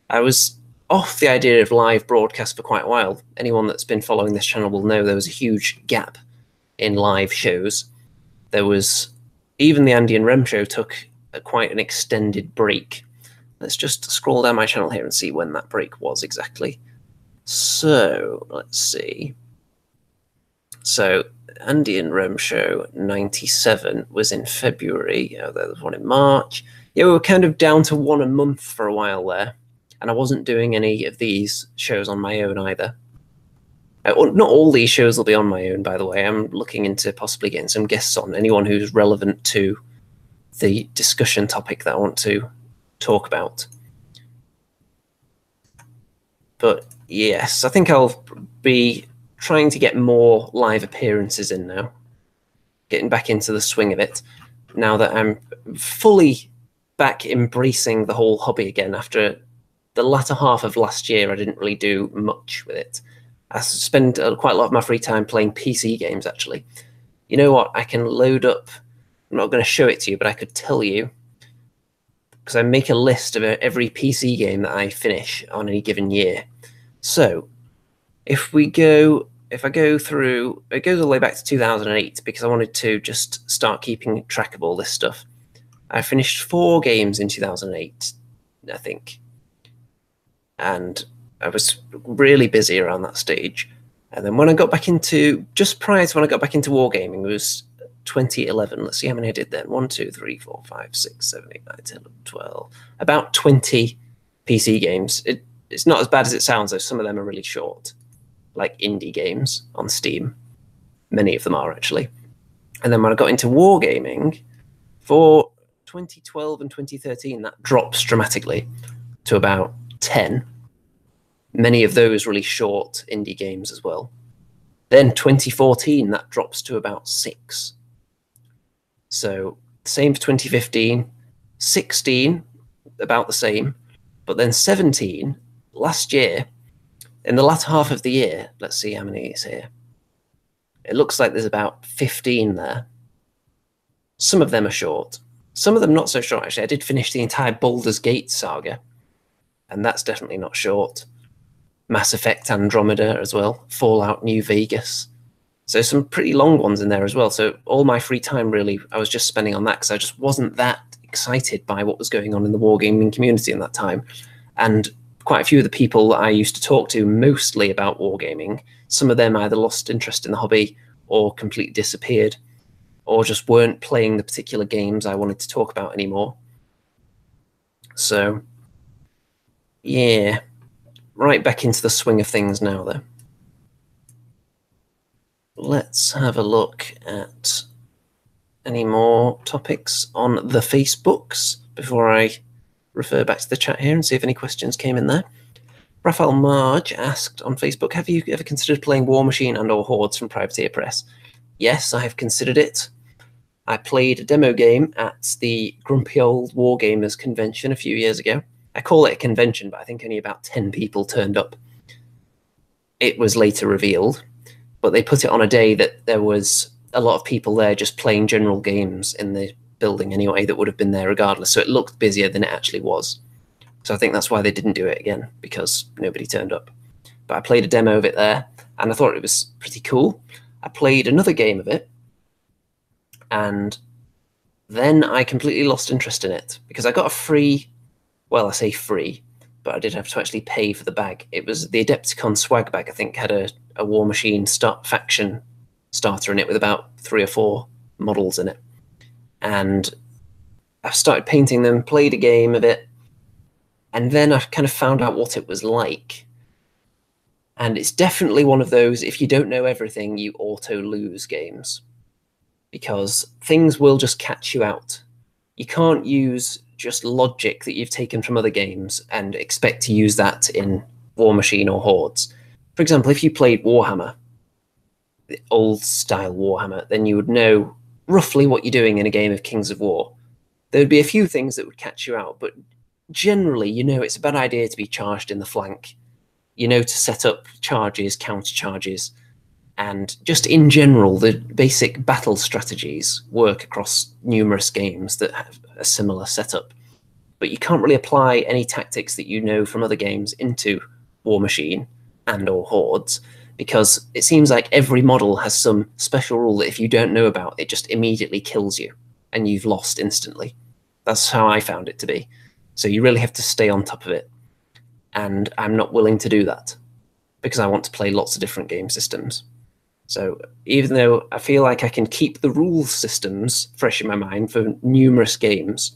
I was off the idea of live broadcast for quite a while. Anyone that's been following this channel will know there was a huge gap in live shows. There was, even the Andy and Rem show took quite an extended break. Let's just scroll down my channel here and see when that break was exactly. So, let's see. So, Andy and Rem show 97 was in February. Oh, there was one in March. Yeah, we were kind of down to one a month for a while there. And I wasn't doing any of these shows on my own either. Not all these shows will be on my own, by the way. I'm looking into possibly getting some guests on. Anyone who's relevant to the discussion topic that I want to talk about. But yes, I think I'll be trying to get more live appearances in now. Getting back into the swing of it. Now that I'm fully back embracing the whole hobby again. After the latter half of last year, I didn't really do much with it. I spend quite a lot of my free time playing PC games, actually. You know what? I can load up. I'm not going to show it to you, but I could tell you, because I make a list of every PC game that I finish on any given year. So, if I go through, it goes all the way back to 2008, because I wanted to just start keeping track of all this stuff. I finished 4 games in 2008, I think. And I was really busy around that stage. And then when I got back into, just prior to when I got back into Wargaming, it was 2011. Let's see how many I did then. 1, 2, 3, 4, 5, 6, 7, 8, 9, 10, 11, 12. About 20 PC games. It's not as bad as it sounds, though. Some of them are really short. like indie games on Steam. Many of them are, actually. And then when I got into Wargaming, for 2012 and 2013, that drops dramatically to about 10. Many of those really short indie games as well. Then 2014, that drops to about 6. So same for 2015, 16, about the same. But then 17, last year, in the latter half of the year, let's see how many is here. It looks like there's about 15 there. Some of them are short. Some of them not so short, actually. I did finish the entire Baldur's Gate saga, and that's definitely not short. Mass Effect Andromeda as well. Fallout New Vegas. So some pretty long ones in there as well. So all my free time, really, I was just spending on that because I just wasn't that excited by what was going on in the wargaming community in that time. And quite a few of the people that I used to talk to mostly about wargaming, some of them either lost interest in the hobby or completely disappeared, or just weren't playing the particular games I wanted to talk about anymore. So, yeah, right back into the swing of things now, though. Let's have a look at any more topics on the Facebooks before I refer back to the chat here and see if any questions came in there. Raphael Marge asked on Facebook, have you ever considered playing War Machine and or Hordes from Privateer Press? Yes, I have considered it. I played a demo game at the Grumpy Old Wargamers convention a few years ago. I call it a convention, but I think only about 10 people turned up. It was later revealed, but they put it on a day that there was a lot of people there just playing general games in the building anyway that would have been there regardless, so it looked busier than it actually was. So I think that's why they didn't do it again, because nobody turned up. But I played a demo of it there, and I thought it was pretty cool. I played another game of it, and then I completely lost interest in it, because I got a free, well, I say free, but I did have to actually pay for the bag. It was the Adepticon swag bag, I think, had a War Machine faction starter in it with about 3 or 4 models in it. And I started painting them, played a game of it, and then I kind of found out what it was like. And it's definitely one of those, if you don't know everything, you auto-lose games. Because things will just catch you out. You can't use just logic that you've taken from other games and expect to use that in War Machine or Hordes. For example, if you played Warhammer, the old-style Warhammer, then you would know roughly what you're doing in a game of Kings of War. There would be a few things that would catch you out, but generally, you know it's a bad idea to be charged in the flank. You know to set up charges, counter charges, and just in general, the basic battle strategies work across numerous games that have a similar setup. But you can't really apply any tactics that you know from other games into War Machine and or Hordes, because it seems like every model has some special rule that if you don't know about, it just immediately kills you, and you've lost instantly. That's how I found it to be. So you really have to stay on top of it. And I'm not willing to do that because I want to play lots of different game systems. So even though I feel like I can keep the rules systems fresh in my mind for numerous games,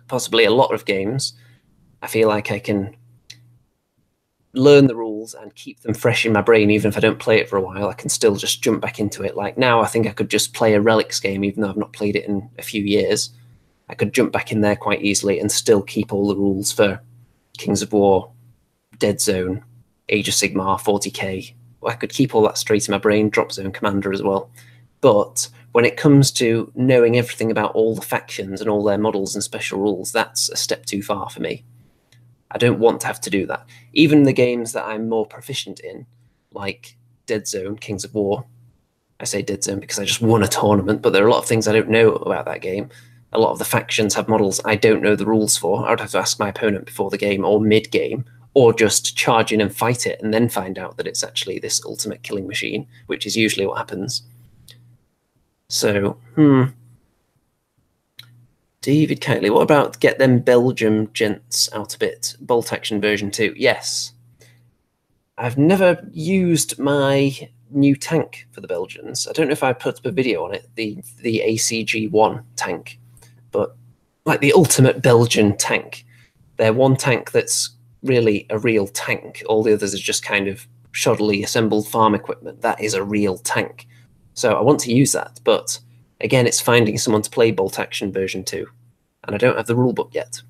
possibly a lot of games, I feel like I can learn the rules and keep them fresh in my brain. Even if I don't play it for a while, I can still just jump back into it. Like now, I think I could just play a Relics game, even though I've not played it in a few years. I could jump back in there quite easily and still keep all the rules for Kings of War, Dead Zone, Age of Sigmar, 40k. I could keep all that straight in my brain, Drop Zone Commander as well. But when it comes to knowing everything about all the factions and all their models and special rules, that's a step too far for me. I don't want to have to do that. Even the games that I'm more proficient in, like Dead Zone, Kings of War. I say Dead Zone because I just won a tournament, but there are a lot of things I don't know about that game. A lot of the factions have models I don't know the rules for. I would have to ask my opponent before the game or mid-game, or just charge in and fight it and then find out that it's actually this ultimate killing machine, which is usually what happens. So, David Kitely, what about get them Belgium gents out a bit? Bolt action version 2. Yes. I've never used my new tank for the Belgians. I don't know if I put up a video on it, the ACG-1 tank, but like the ultimate Belgian tank. They're one tank that's really a real tank. All the others are just kind of shoddily assembled farm equipment. That is a real tank. So I want to use that, but again, it's finding someone to play Bolt Action version 2, and I don't have the rulebook yet.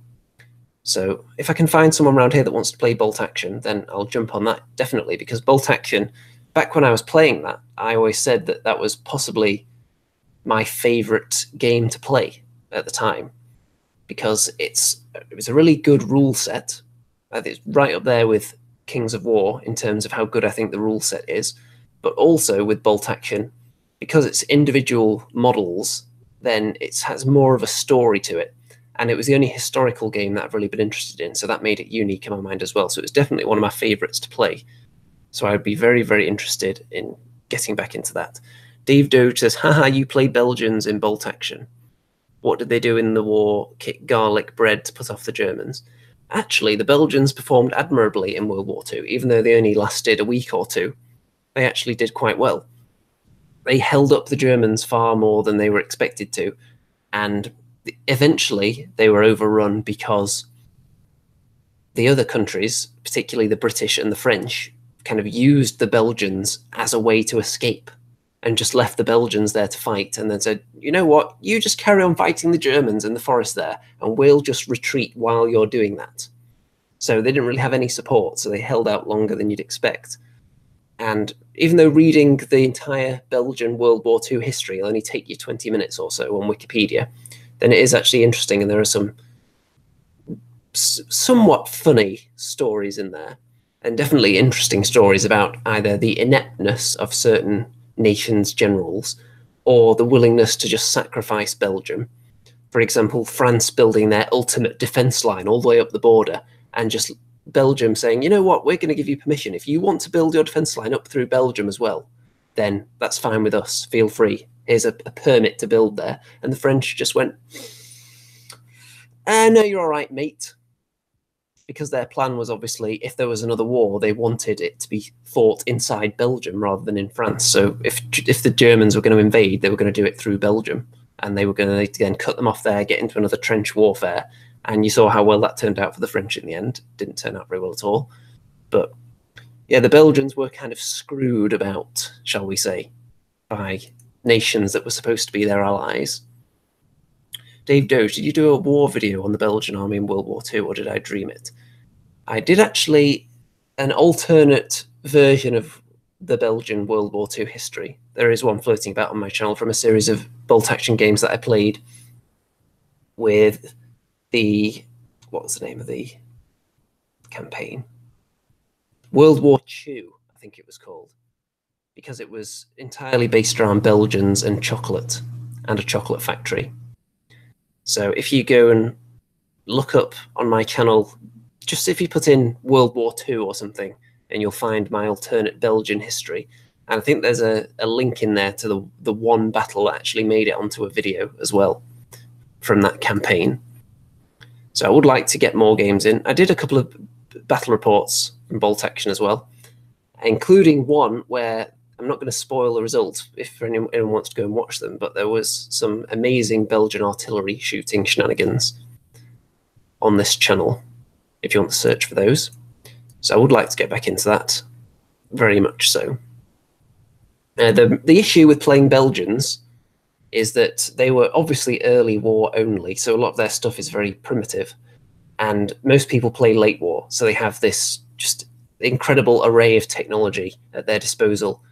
So if I can find someone around here that wants to play Bolt Action, then I'll jump on that, definitely, because Bolt Action, back when I was playing that, I always said that that was possibly my favourite game to play at the time, because it was a really good rule set. It's right up there with Kings of War in terms of how good I think the rule set is, but also with Bolt Action, because it's individual models, then it has more of a story to it. And it was the only historical game that I've really been interested in, so that made it unique in my mind as well. So it was definitely one of my favourites to play. So I would be very, very interested in getting back into that. Dave Doge says, haha, you play Belgians in Bolt Action. What did they do in the war? Kick garlic bread to put off the Germans. Actually, the Belgians performed admirably in World War II, even though they only lasted a week or two. They actually did quite well. They held up the Germans far more than they were expected to, and eventually they were overrun because the other countries, particularly the British and the French, kind of used the Belgians as a way to escape and just left the Belgians there to fight, and then said, you know what, you just carry on fighting the Germans in the forest there, and we'll just retreat while you're doing that. So they didn't really have any support, so they held out longer than you'd expect. And even though reading the entire Belgian World War II history will only take you 20 minutes or so on Wikipedia, then it is actually interesting, and there are some somewhat funny stories in there, and definitely interesting stories about either the ineptness of certain nations' generals or the willingness to just sacrifice Belgium. For example, France building their ultimate defense line all the way up the border, and just Belgium saying, you know what, we're going to give you permission. If you want to build your defense line up through Belgium as well, then that's fine with us. Feel free. Here's a permit to build there. And the French just went, no, you're all right, mate. Because their plan was obviously, if there was another war, they wanted it to be fought inside Belgium rather than in France. So if the Germans were going to invade, they were going to do it through Belgium, and they were going to then cut them off there, get into another trench warfare. And you saw how well that turned out for the French in the end. Didn't turn out very well at all. But yeah, the Belgians were kind of screwed about, shall we say, by nations that were supposed to be their allies. Dave Doge, did you do a war video on the Belgian army in World War II, or did I dream it? I did actually an alternate version of the Belgian World War II history. There is one floating about on my channel from a series of Bolt Action games that I played with the, what was the name of the campaign? World War II, I think it was called, because it was entirely based around Belgians and chocolate and a chocolate factory. So if you go and look up on my channel, just if you put in World War II or something, and you'll find my alternate Belgian history. And I think there's a link in there to the one battle that actually made it onto a video as well from that campaign. So I would like to get more games in. I did a couple of battle reports from Bolt Action as well, including one where I'm not going to spoil the results if anyone wants to go and watch them, but there was some amazing Belgian artillery shooting shenanigans on this channel, if you want to search for those. So I would like to get back into that, very much so. The issue with playing Belgians is that they were obviously early war only, so a lot of their stuff is very primitive, and most people play late war, so they have this just incredible array of technology at their disposal,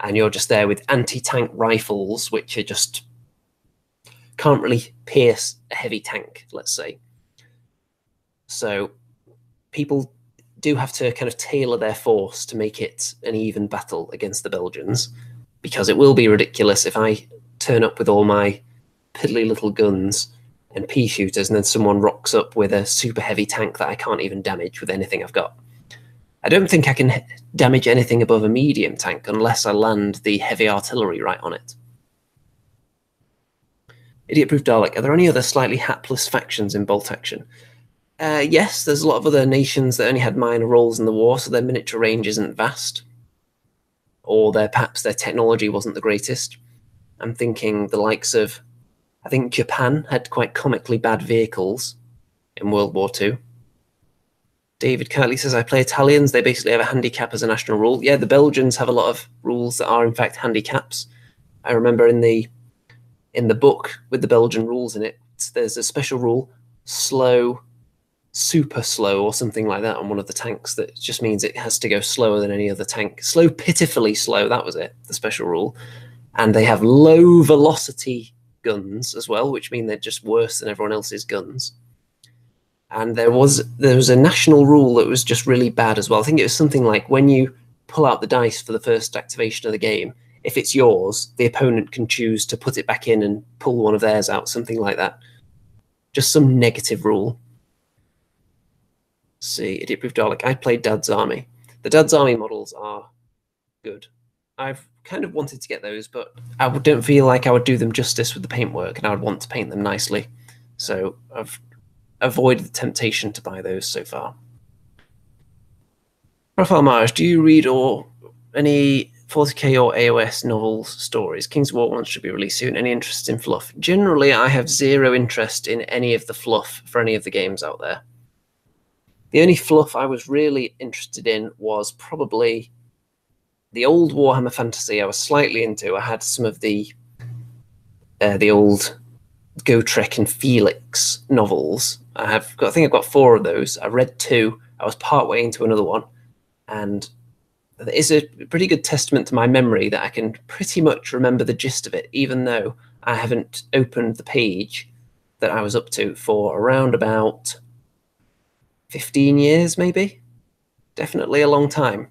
and you're just there with anti-tank rifles, which are just can't really pierce a heavy tank, let's say. So people do have to kind of tailor their force to make it an even battle against the Belgians, because it will be ridiculous if I turn up with all my piddly little guns and pea shooters and then someone rocks up with a super heavy tank that I can't even damage with anything I've got. I don't think I can damage anything above a medium tank unless I land the heavy artillery right on it. Idiot-proof Dalek, are there any other slightly hapless factions in Bolt Action? Yes, there's a lot of other nations that only had minor roles in the war, so their miniature range isn't vast. Or perhaps their technology wasn't the greatest. I'm thinking the likes of, I think Japan had quite comically bad vehicles in World War II. David Kirtley says, I play Italians. They basically have a handicap as a national rule. Yeah, the Belgians have a lot of rules that are, in fact, handicaps. I remember in the book with the Belgian rules in it, there's a special rule, slow, super slow, or something like that on one of the tanks that just means it has to go slower than any other tank. Slow, pitifully slow, that was it, the special rule. And they have low velocity guns as well, which mean they're just worse than everyone else's guns. And there was a national rule that was just really bad as well. I think it was something like when you pull out the dice for the first activation of the game, if it's yours, the opponent can choose to put it back in and pull one of theirs out, something like that. Just some negative rule. Let's see, Idiot Proof Dalek. I played Dad's Army. The Dad's Army models are good. I've kind of wanted to get those, but I don't feel like I would do them justice with the paintwork, and I would want to paint them nicely. So I've avoided the temptation to buy those so far. Raphael Marsh, do you read any 40k or AOS novels, stories? King's War ones should be released soon. Any interest in fluff? Generally, I have zero interest in any of the fluff for any of the games out there. The only fluff I was really interested in was probably the old Warhammer Fantasy. I was slightly into. I had some of the old Gotrek and Felix novels. I think I've got 4 of those. I read 2. I was partway into another one, and it's a pretty good testament to my memory that I can pretty much remember the gist of it, even though I haven't opened the page that I was up to for around about 15 years, maybe. Definitely a long time.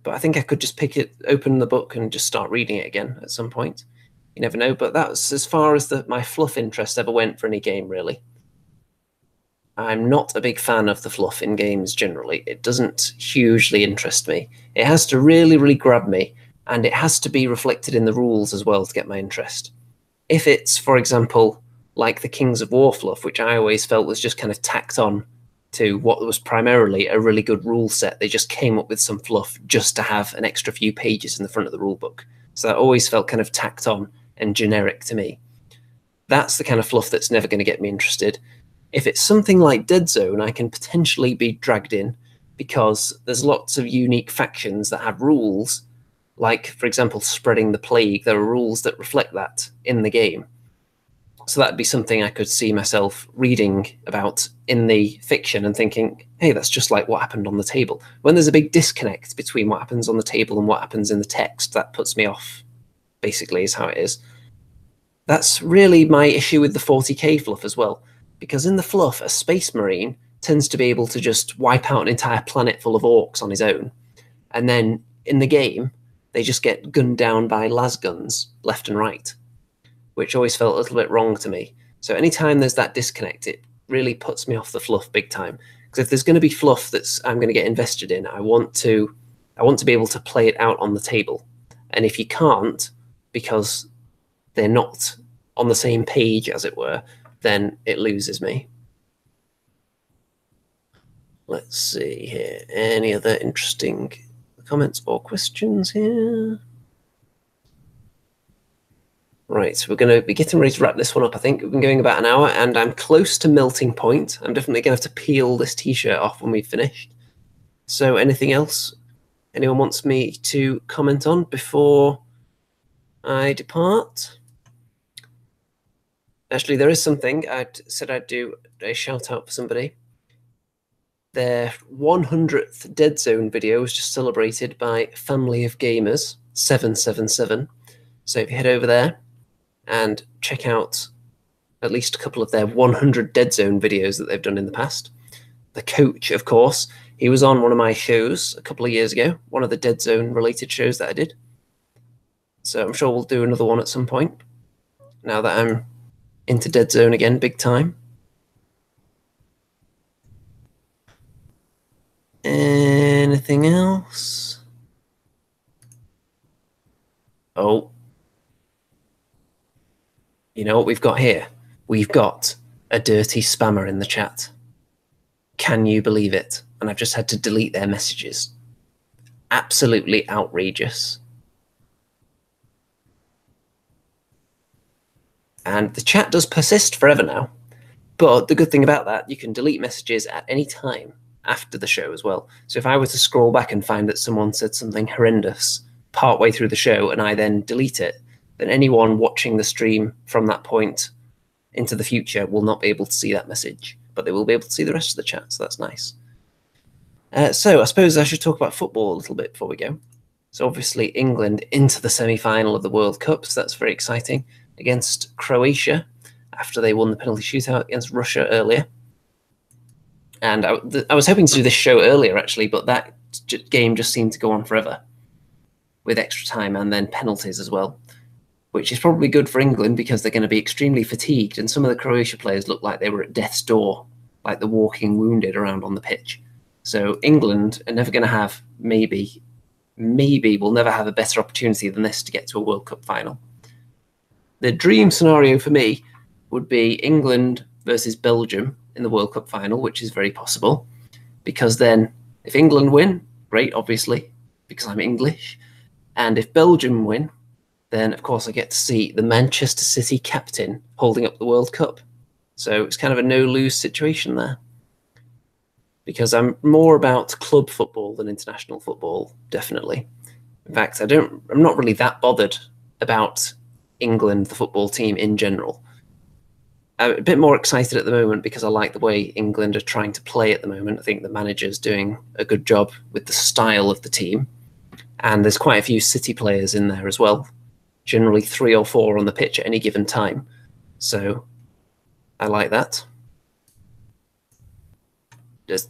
But I think I could just open the book and just start reading it again at some point. You never know, but that's as far as my fluff interest ever went for any game, really. I'm not a big fan of the fluff in games generally. It doesn't hugely interest me. It has to really, really grab me, and it has to be reflected in the rules as well to get my interest. If it's, for example, like the Kings of War fluff, which I always felt was just kind of tacked on to what was primarily a really good rule set. They just came up with some fluff just to have an extra few pages in the front of the rule book. So that always felt kind of tacked on and generic to me. That's the kind of fluff that's never going to get me interested. If it's something like Dead Zone, I can potentially be dragged in because there's lots of unique factions that have rules, like, for example, spreading the plague. There are rules that reflect that in the game. So that'd be something I could see myself reading about in the fiction and thinking, hey, that's just like what happened on the table. When there's a big disconnect between what happens on the table and what happens in the text, that puts me off, basically, is how it is. That's really my issue with the 40k fluff as well, because in the fluff, a space marine tends to be able to just wipe out an entire planet full of orcs on his own. And then in the game, they just get gunned down by las guns left and right, which always felt a little bit wrong to me. So anytime there's that disconnect, it really puts me off the fluff big time. Because if there's going to be fluff I'm going to get invested in, I want to be able to play it out on the table. And if you can't, because they're not on the same page, as it were, then it loses me. Let's see here. Any other interesting comments or questions here? Right, so we're going to be getting ready to wrap this one up, I think. We've been going about an hour, and I'm close to melting point. I'm definitely going to have to peel this t-shirt off when we've finished. So anything else anyone wants me to comment on before I depart? Actually, there is something. I said I'd do a shout-out for somebody. Their 100th Dead Zone video was just celebrated by Family of Gamers 777. So if you head over there and check out at least a couple of their 100 Dead Zone videos that they've done in the past. The coach, of course, he was on one of my shows a couple of years ago, one of the Dead Zone related shows that I did. So I'm sure we'll do another one at some point, now that I'm into Dead Zone again, big time. Anything else? Oh. You know what we've got here? We've got a dirty spammer in the chat. Can you believe it? And I've just had to delete their messages. Absolutely outrageous. And the chat does persist forever now. But the good thing about that, you can delete messages at any time. after the show as well. So if I were to scroll back and find that someone said something horrendous partway through the show and I then delete it, then anyone watching the stream from that point into the future will not be able to see that message, but they will be able to see the rest of the chat, so that's nice. So I suppose I should talk about football a little bit before we go. So obviously England into the semi-final of the World Cup, so that's very exciting, against Croatia after they won the penalty shootout against Russia earlier. And I was hoping to do this show earlier, actually, but that game just seemed to go on forever with extra time and then penalties as well, which is probably good for England because they're going to be extremely fatigued, and some of the Croatia players looked like they were at death's door, like the walking wounded around on the pitch. So England are never going to have, maybe we'll never have a better opportunity than this to get to a World Cup final. The dream scenario for me would be England versus Belgium in the World Cup final, which is very possible, because then if England win, great, obviously, because I'm English, and if Belgium win, then of course I get to see the Manchester City captain holding up the World Cup. So it's kind of a no-lose situation there, because I'm more about club football than international football, definitely. In fact, I'm not really that bothered about England, the football team in general. I'm a bit more excited at the moment because I like the way England are trying to play at the moment. I think the manager's doing a good job with the style of the team. And there's quite a few City players in there as well. Generally 3 or 4 on the pitch at any given time. So I like that.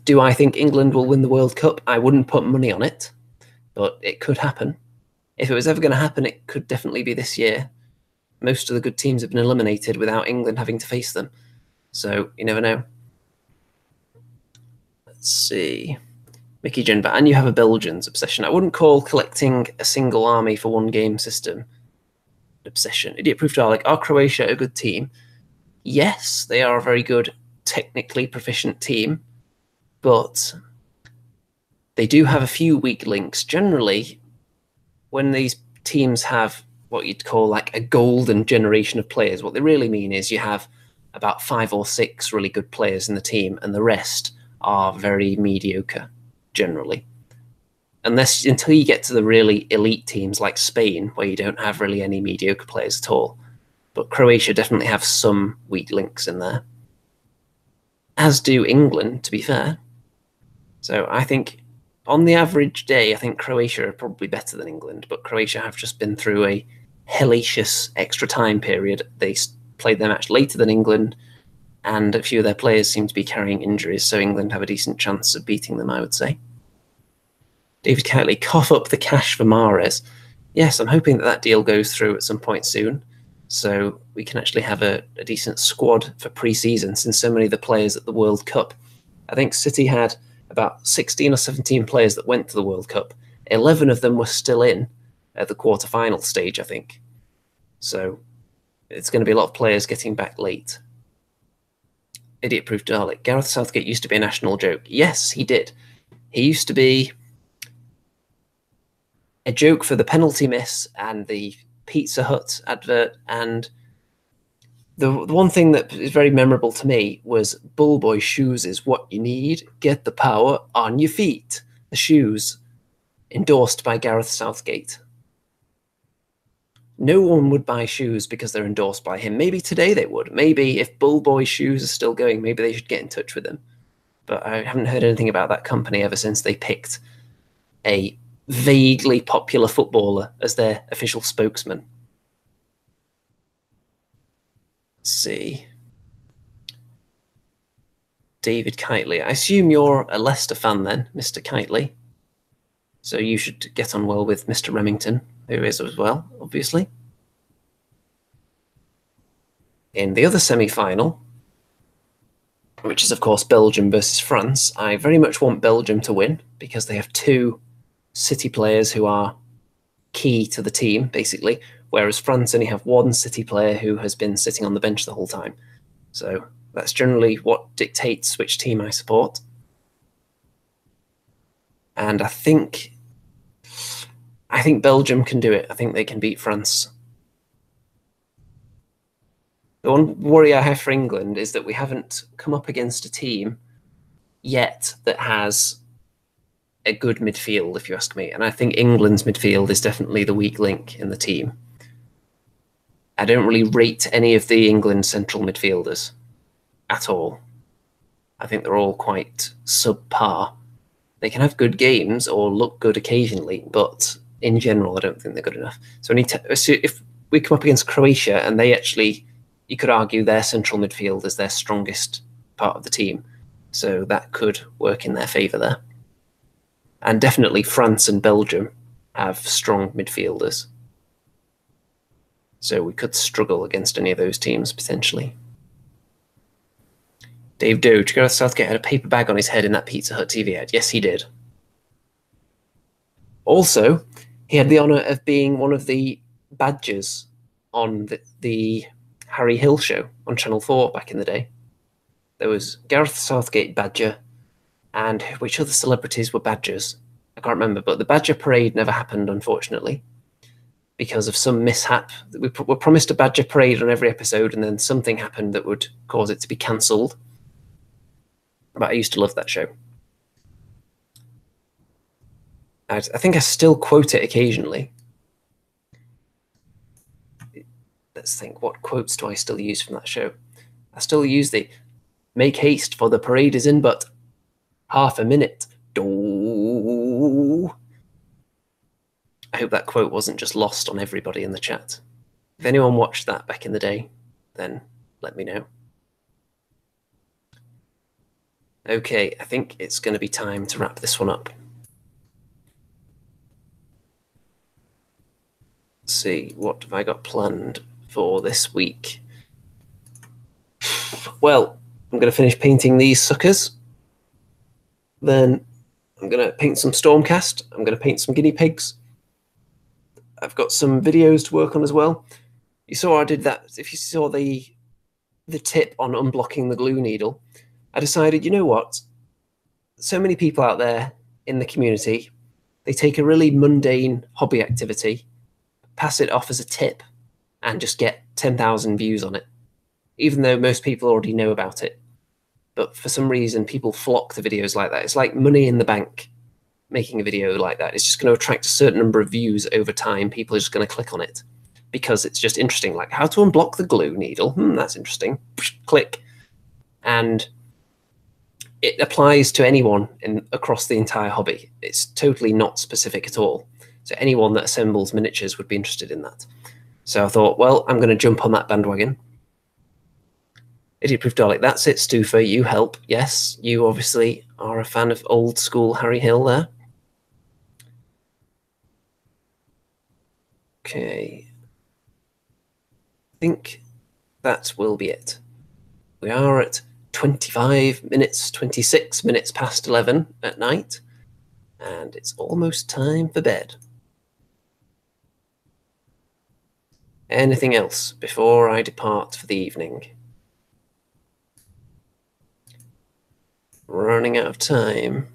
Do I think England will win the World Cup? I wouldn't put money on it, but it could happen. If it was ever going to happen, it could definitely be this year. Most of the good teams have been eliminated without England having to face them. So you never know. Let's see. Mickey Jenba, and you have a Belgians obsession. I wouldn't call collecting a single army for one game system an obsession. Idiot Proof Dalek, are Croatia a good team? Yes, they are a very good, technically proficient team, but they do have a few weak links. Generally, when these teams have what you'd call like a golden generation of players, what they really mean is you have about 5 or 6 really good players in the team, and the rest are very mediocre, generally. Until you get to the really elite teams like Spain, where you don't have really any mediocre players at all. But Croatia definitely have some weak links in there. As do England, to be fair. So I think on the average day, I think Croatia are probably better than England, but Croatia have just been through a hellacious extra time period. They played their match later than England, and a few of their players seem to be carrying injuries, so England have a decent chance of beating them, I would say. David Kiteley, cough up the cash for Mahrez. Yes, I'm hoping that deal goes through at some point soon, so we can actually have a decent squad for pre-season, since so many of the players at the World Cup. I think City had about 16 or 17 players that went to the World Cup. 11 of them were still in at the quarter-final stage, I think. So it's going to be a lot of players getting back late. Idiot-proof Dalek. Gareth Southgate used to be a national joke. Yes, he did. He used to be a joke for the penalty miss and the Pizza Hut advert, and the one thing that is very memorable to me was Bullboy shoes is what you need. Get the power on your feet. The shoes, endorsed by Gareth Southgate. No one would buy shoes because they're endorsed by him. Maybe today they would. Maybe if Bullboy shoes are still going, maybe they should get in touch with him. But I haven't heard anything about that company ever since they picked a vaguely popular footballer as their official spokesman. Let's see. David Kiteley. I assume you're a Leicester fan then, Mr. Kiteley. So you should get on well with Mr. Remington, who is as well, obviously. In the other semi-final, which is, of course, Belgium versus France, I very much want Belgium to win because they have 2 City players who are key to the team, basically, whereas France only have 1 City player who has been sitting on the bench the whole time. So that's generally what dictates which team I support. And I think Belgium can do it. I think they can beat France. The one worry I have for England is that we haven't come up against a team yet that has a good midfield, if you ask me. And I think England's midfield is definitely the weak link in the team. I don't really rate any of the England central midfielders at all. I think they're all quite subpar. They can have good games or look good occasionally, but in general, I don't think they're good enough. So if we come up against Croatia and they actually, you could argue their central midfield is their strongest part of the team. So that could work in their favour there. And definitely France and Belgium have strong midfielders. So we could struggle against any of those teams, potentially. Dave Doge, Gareth Southgate had a paper bag on his head in that Pizza Hut TV ad. Yes, he did. Also, he had the honour of being one of the badgers on the Harry Hill show on Channel 4 back in the day. There was Gareth Southgate badger, and which other celebrities were badgers? I can't remember, but the badger parade never happened, unfortunately, because of some mishap. We were promised a badger parade on every episode, and then something happened that would cause it to be cancelled. But I used to love that show. I think I still quote it occasionally. Let's think, what quotes do I still use from that show? I still use the "Make haste, for the parade is in but half a minute." Do. I hope that quote wasn't just lost on everybody in the chat. If anyone watched that back in the day, then let me know. Okay, I think it's going to be time to wrap this one up. Let's see, what have I got planned for this week? Well, I'm going to finish painting these suckers. Then I'm going to paint some Stormcast. I'm going to paint some guinea pigs. I've got some videos to work on as well. You saw I did that. If you saw the tip on unblocking the glue needle, I decided, you know what? So many people out there in the community, they take a really mundane hobby activity, pass it off as a tip, and just get 10,000 views on it, even though most people already know about it. But for some reason, people flock to videos like that. It's like money in the bank. Making a video like that, it's just going to attract a certain number of views over time. People are just going to click on it because it's just interesting. Like, how to unblock the glue needle. That's interesting. Click. And it applies to anyone across the entire hobby. It's totally not specific at all. So anyone that assembles miniatures would be interested in that. So I thought, well, I'm going to jump on that bandwagon. Idiot Proof Dalek, that's it, Stufa. You help. Yes, you obviously are a fan of old school Harry Hill there. Okay. I think that will be it. We are at 26 minutes past 11 at night, and it's almost time for bed. Anything else before I depart for the evening? Running out of time.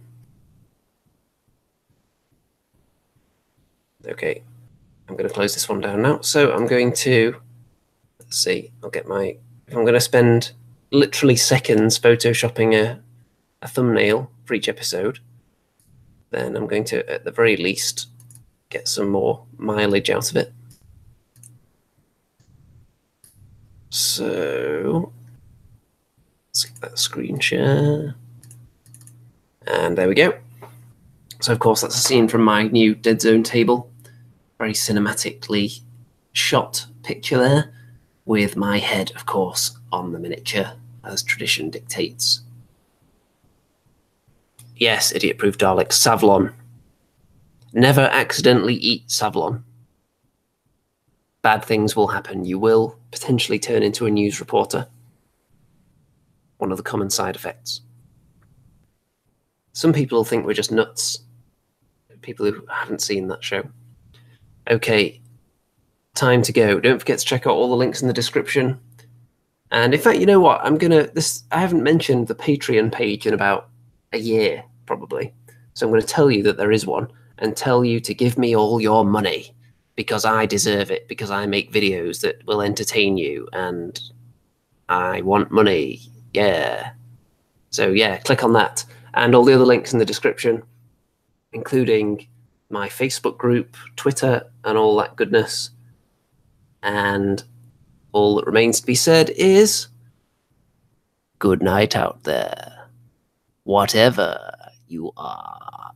Okay, I'm going to close this one down now. So I'm going to, let's see, I'll get my, if I'm going to spend literally seconds photoshopping a thumbnail for each episode, then I'm going to, at the very least, get some more mileage out of it. So let's get that screen share. And there we go. So, of course, that's a scene from my new Dead Zone table. Very cinematically shot picture there, with my head, of course, on the miniature, as tradition dictates. Yes, idiot-proof Dalek, Savlon. Never accidentally eat Savlon. Bad things will happen. You will potentially turn into a news reporter. One of the common side effects. Some people think we're just nuts. People who haven't seen that show. Okay, time to go. Don't forget to check out all the links in the description. And in fact, you know what? I haven't mentioned the Patreon page in about a year, probably. So I'm going to tell you that there is one and tell you to give me all your money because I deserve it, because I make videos that will entertain you and I want money. Yeah. So yeah, click on that. and all the other links in the description, including my Facebook group, Twitter, and all that goodness. And all that remains to be said is good night out there, whatever you are.